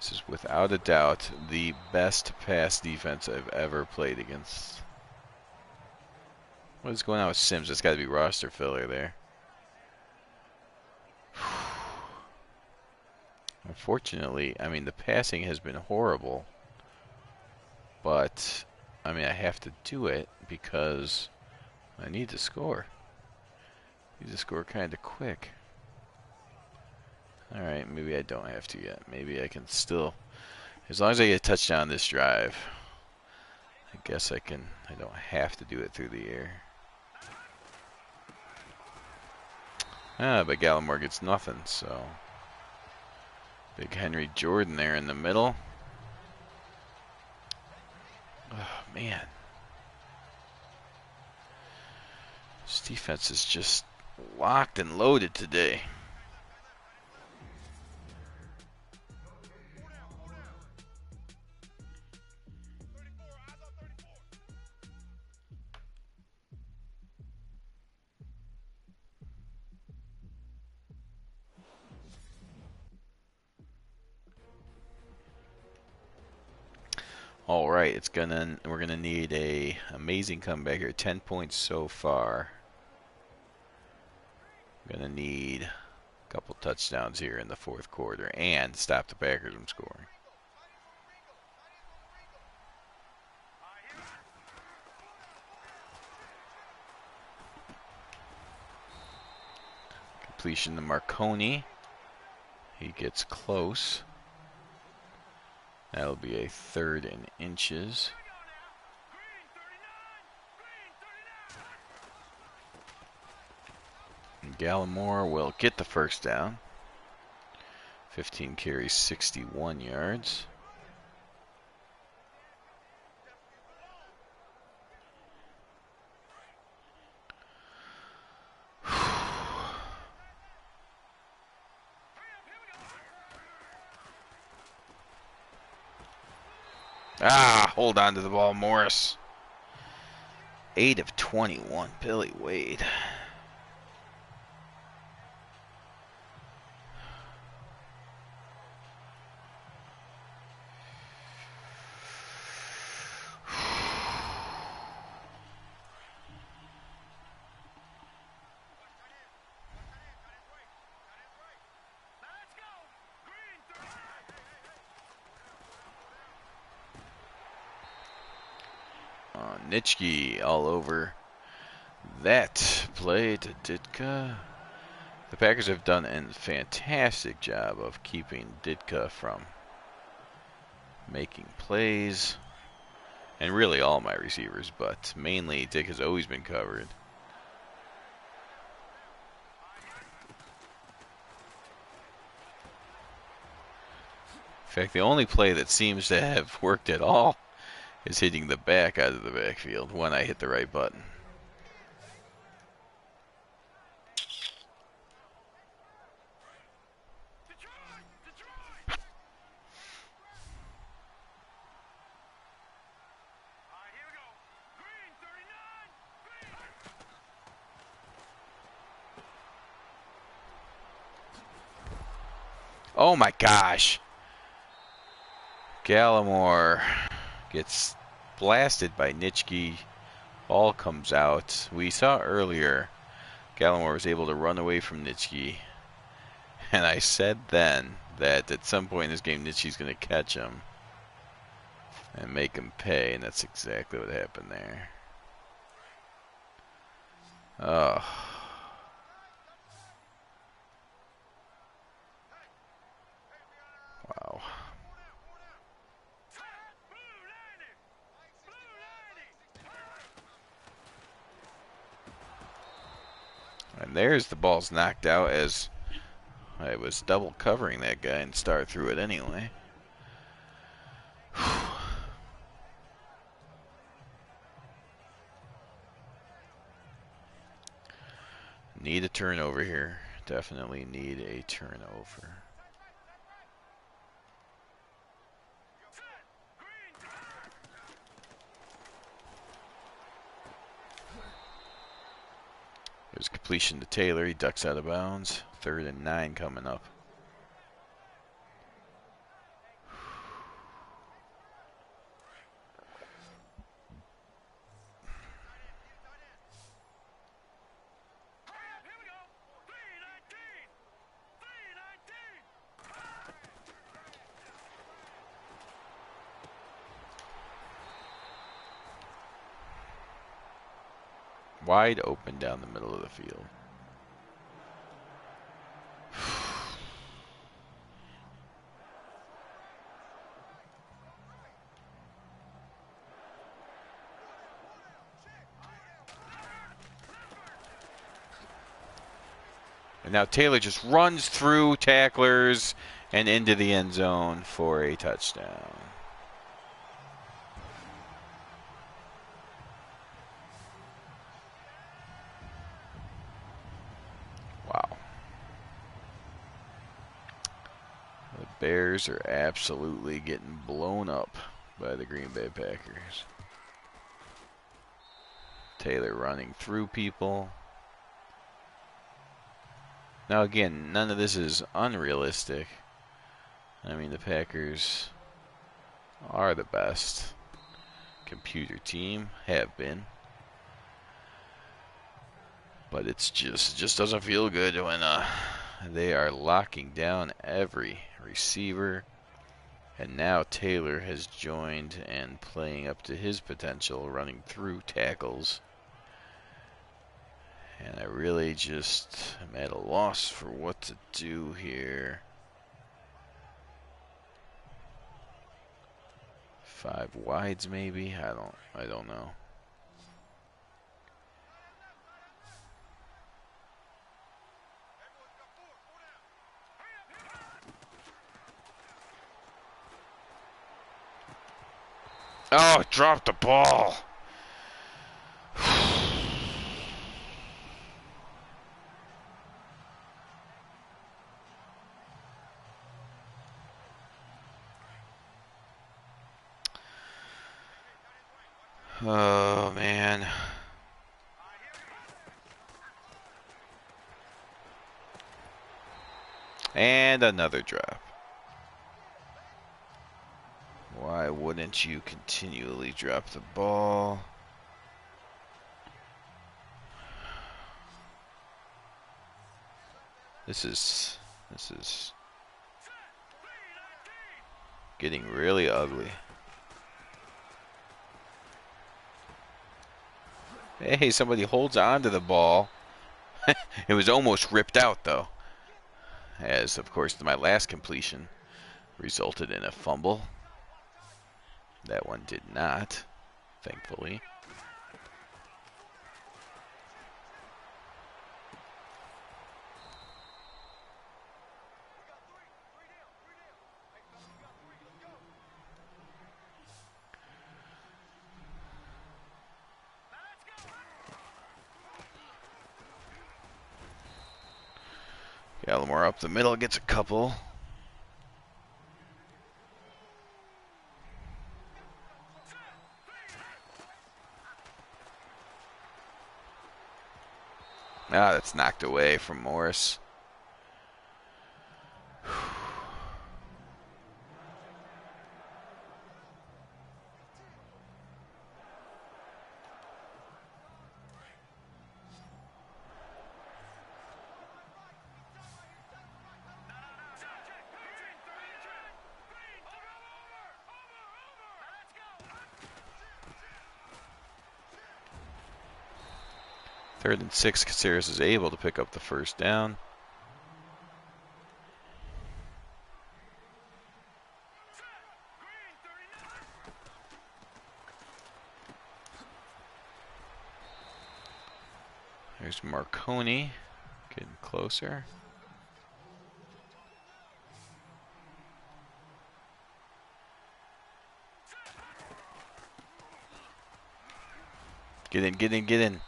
This is without a doubt the best pass defense I've ever played against. What is going on with Sims? That's got to be roster filler there. Unfortunately, I mean, the passing has been horrible. But, I mean, I have to do it because I need to score. I need to score kind of quick. Alright, maybe I don't have to yet. Maybe I can still, as long as I get a touchdown this drive, I guess I can. I don't have to do it through the air. But Gallimore gets nothing, so. Big Henry Jordan there in the middle. Oh, man. This defense is just locked and loaded today. All right, we're gonna need a amazing comeback here. 10 points so far. We're gonna need a couple touchdowns here in the fourth quarter and stop the Packers from scoring. Completion to Marconi. He gets close. That'll be a 3rd and inches. And Gallimore will get the first down. 15 carries, 61 yards. Hold on to the ball, Morris. 8 of 21, Billy Wade. Nitschke all over that play to Ditka. The Packers have done a fantastic job of keeping Ditka from making plays. And really all my receivers, but mainly Dick has always been covered. In fact, the only play that seems to have worked at all is hitting the back out of the backfield when I hit the right button. Oh my gosh. Gallimore gets blasted by Nitschke. Ball comes out. We saw earlier Gallimore was able to run away from Nitschke. And I said then that at some point in this game Nitschke's going to catch him and make him pay. And that's exactly what happened there. Oh. Wow. And there's the ball's knocked out as I was double covering that guy and Star threw it anyway. Need a turnover here. Definitely need a turnover. There's completion to Taylor. He ducks out of bounds. 3rd and 9 coming up. Wide open down the middle of the field. And now Taylor just runs through tacklers and into the end zone for a touchdown. Wow. The Bears are absolutely getting blown up by the Green Bay Packers. Taylor running through people. Now again, none of this is unrealistic. I mean, the Packers are the best computer team, have been. But it just doesn't feel good when they are locking down every receiver. And now Taylor has joined and playing up to his potential, running through tackles. And I really just am at a loss for what to do here. 5 wides maybe? I don't know. Oh, dropped the ball. Oh, man. And another drop. Why wouldn't you continually drop the ball? This is getting really ugly. Hey, somebody holds on to the ball. It was almost ripped out, though. As, of course, my last completion resulted in a fumble. That one did not, thankfully. Gallimore up the middle, gets a couple. Ah, that's knocked away from Morris. Third and 6, Caceres is able to pick up the first down. There's Marconi Getting closer. Get in, get in, get in.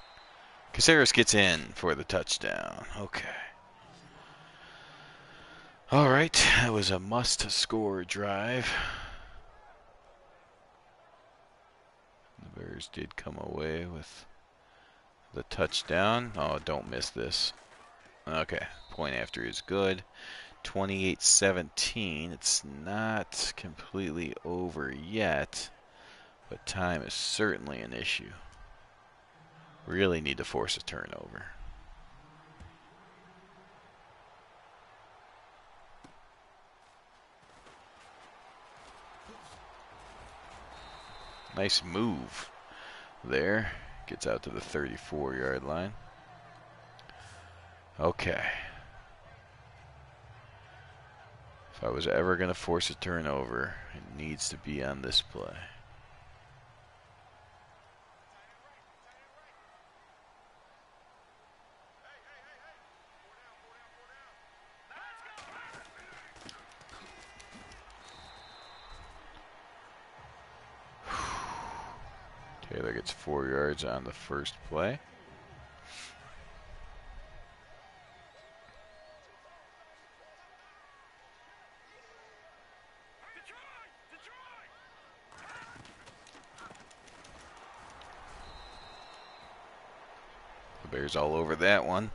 Caceres gets in for the touchdown. Okay. All right, that was a must-score drive. The Bears did come away with the touchdown. Oh, don't miss this. Okay, point after is good. 28-17. It's not completely over yet, but time is certainly an issue. Really need to force a turnover. Nice move there. Gets out to the 34-yard line. Okay. If I was ever going to force a turnover, it needs to be on this play. Taylor gets 4 yards on the first play. The Bears all over that one.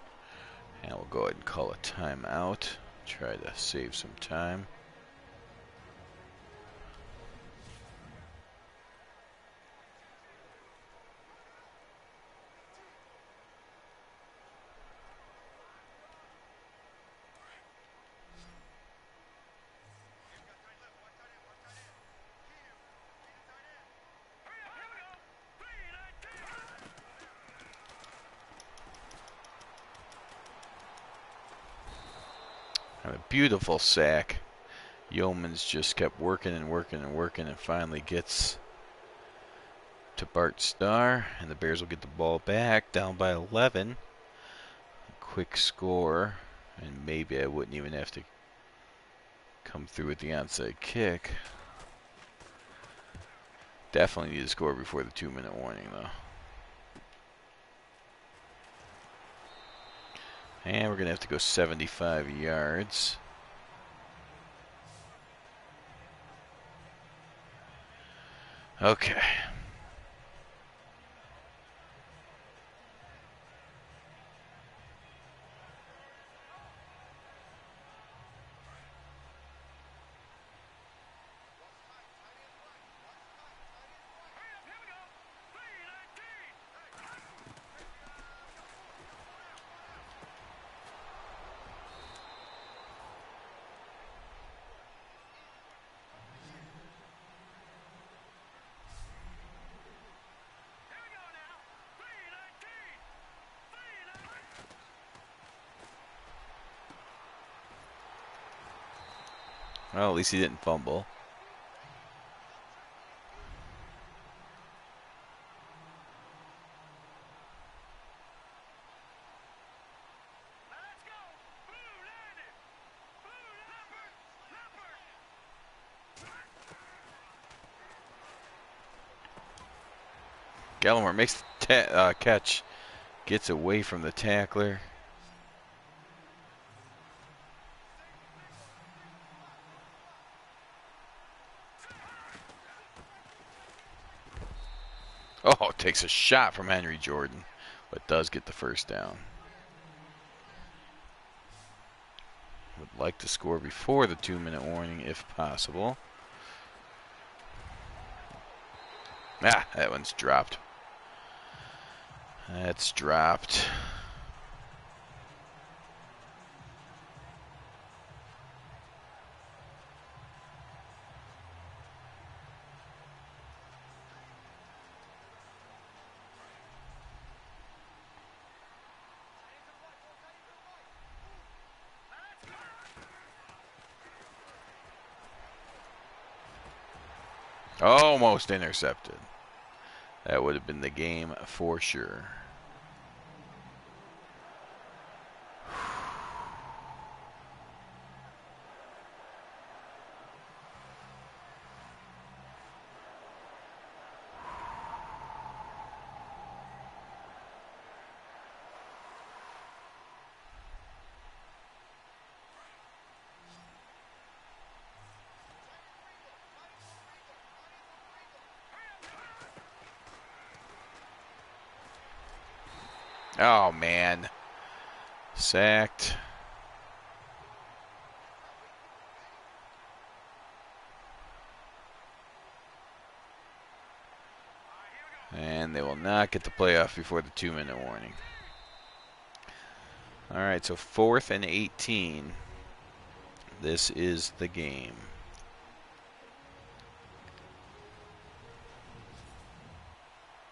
And we'll go ahead and call a timeout. Try to save some time. And a beautiful sack. Yeoman's just kept working and working and working and finally gets to Bart Starr. And the Bears will get the ball back down by 11. Quick score. And maybe I wouldn't even have to come through with the onside kick. Definitely need to score before the 2-minute warning, though. And we're going to have to go 75 yards. Okay. Well, at least he didn't fumble. Gallimore makes the catch, gets away from the tackler. Oh, takes a shot from Henry Jordan, but does get the first down. Would like to score before the 2-minute warning if possible. Ah, that one's dropped. That's dropped. Almost intercepted. That would have been the game for sure. Oh, man. Sacked. And they will not get the playoff before the 2-minute warning. All right, so 4th and 18. This is the game.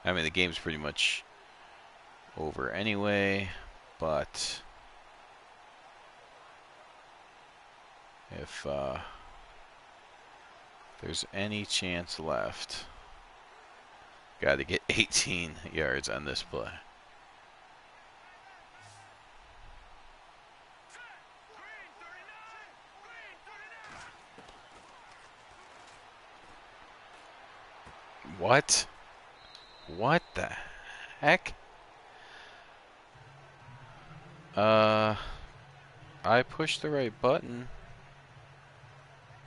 I mean, the game's pretty much over anyway, but if there's any chance left, got to get 18 yards on this play. What? What the heck? I pushed the right button.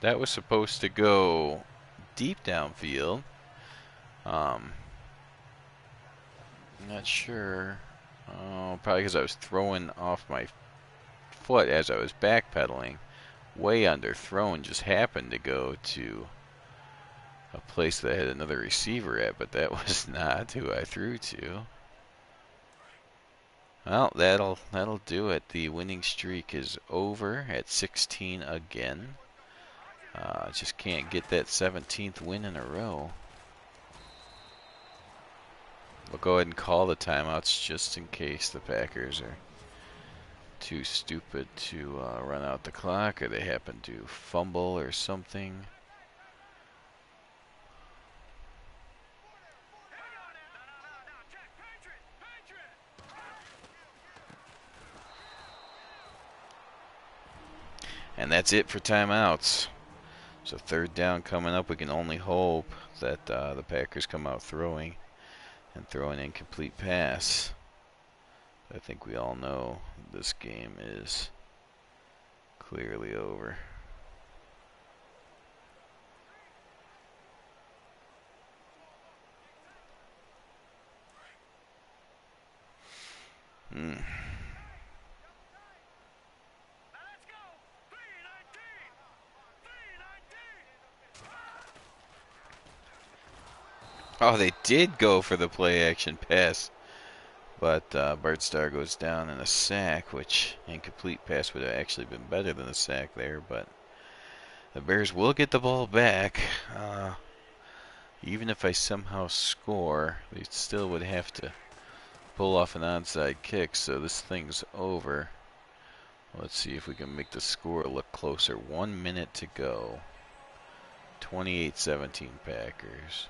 That was supposed to go deep downfield. I'm not sure. Oh, probably because I was throwing off my foot as I was backpedaling. Way underthrown, just happened to go to a place that had another receiver at, but that was not who I threw to. Well, that'll do it. The winning streak is over at 16 again. Just can't get that 17th win in a row. We'll go ahead and call the timeouts just in case the Packers are too stupid to run out the clock, or they happen to fumble or something. And that's it for timeouts. So 3rd down coming up. We can only hope that the Packers come out throwing and throw an incomplete pass. I think we all know this game is clearly over. Oh, they did go for the play action pass. But Bart Starr goes down in a sack, which incomplete pass would have actually been better than a sack there. But the Bears will get the ball back. Even if I somehow score, they still would have to pull off an onside kick, so this thing's over. Let's see if we can make the score look closer. 1 minute to go. 28-17 Packers.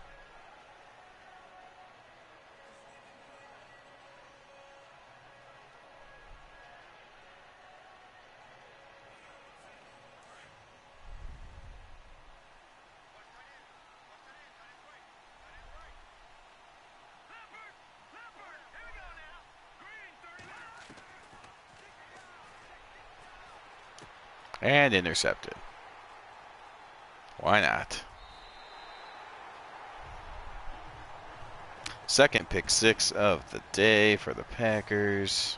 And intercepted. Why not? Second pick six of the day for the Packers.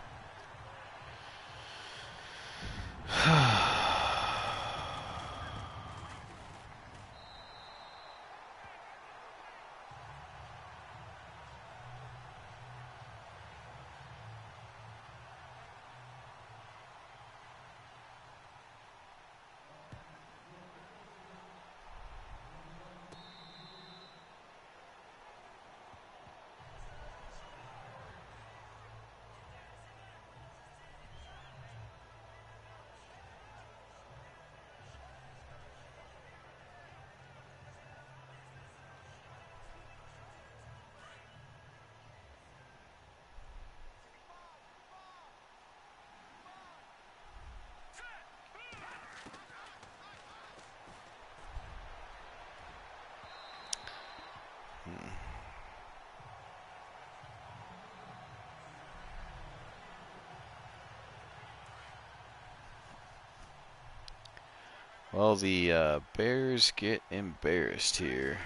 Well, the Bears get embarrassed here.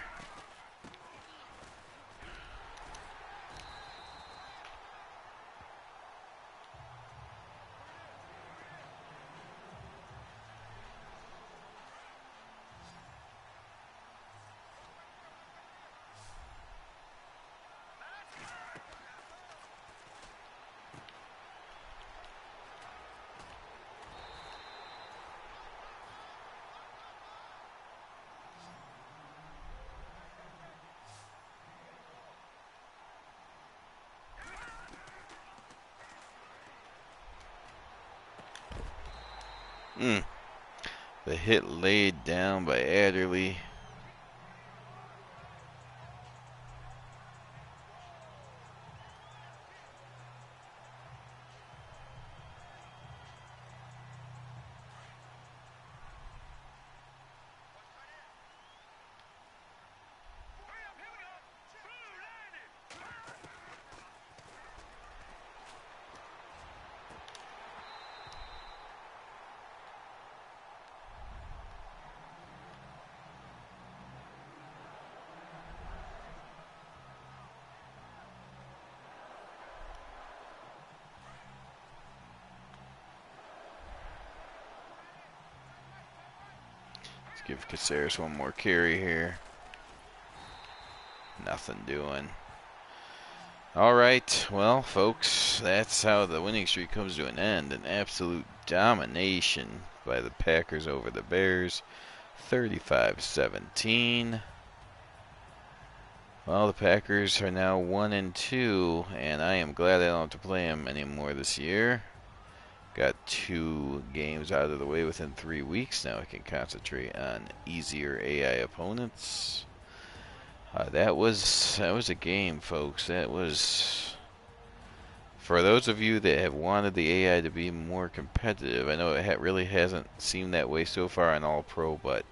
Mm. The hit laid down by Adderley. Let's give Caceres one more carry here. Nothing doing. All right, well, folks, that's how the winning streak comes to an end. An absolute domination by the Packers over the Bears, 35-17. Well, the Packers are now 1-2, and I am glad I don't have to play them anymore this year. Got 2 games out of the way within 3 weeks. Now I can concentrate on easier AI opponents. That was a game, folks. That was, for those of you that have wanted the AI to be more competitive. I know it really hasn't seemed that way so far on All Pro, but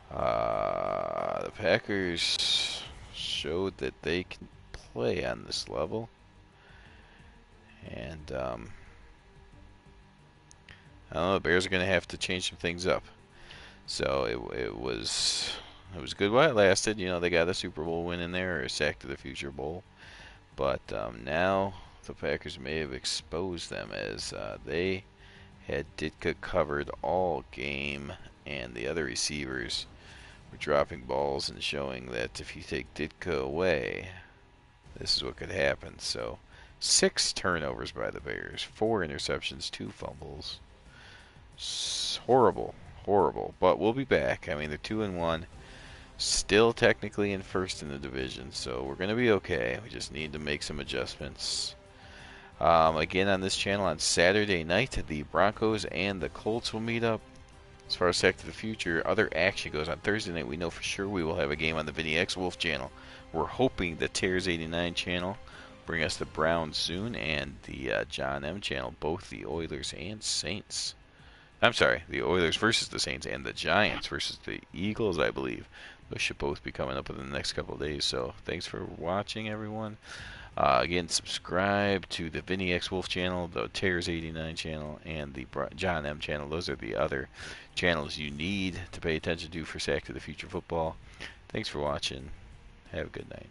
the Packers showed that they can play on this level, and I don't know. The Bears are going to have to change some things up. So it was good while it lasted. You know, they got a Super Bowl win in there, or a Sack to the Future Bowl. But now the Packers may have exposed them, as they had Ditka covered all game, and the other receivers were dropping balls and showing that if you take Ditka away, this is what could happen. So 6 turnovers by the Bears, 4 interceptions, 2 fumbles. Horrible, horrible. But we'll be back. I mean, they're 2-1. Still technically in first in the division, so we're going to be okay. We just need to make some adjustments. Again, on this channel on Saturday night, the Broncos and the Colts will meet up. As far as Sack to the Future, other action goes on Thursday night. We know for sure we will have a game on the Vinny X Wolf channel. We're hoping the Tears89 channel bring us the Browns soon, and the John M channel, both the Oilers and Saints. I'm sorry, the Oilers versus the Saints, and the Giants versus the Eagles, I believe. Those should both be coming up in the next couple of days. So thanks for watching, everyone. Again, subscribe to the Vinny X Wolf channel, the Tears89 channel, and the John M channel. Those are the other channels you need to pay attention to for Sack to the Future Football. Thanks for watching. Have a good night.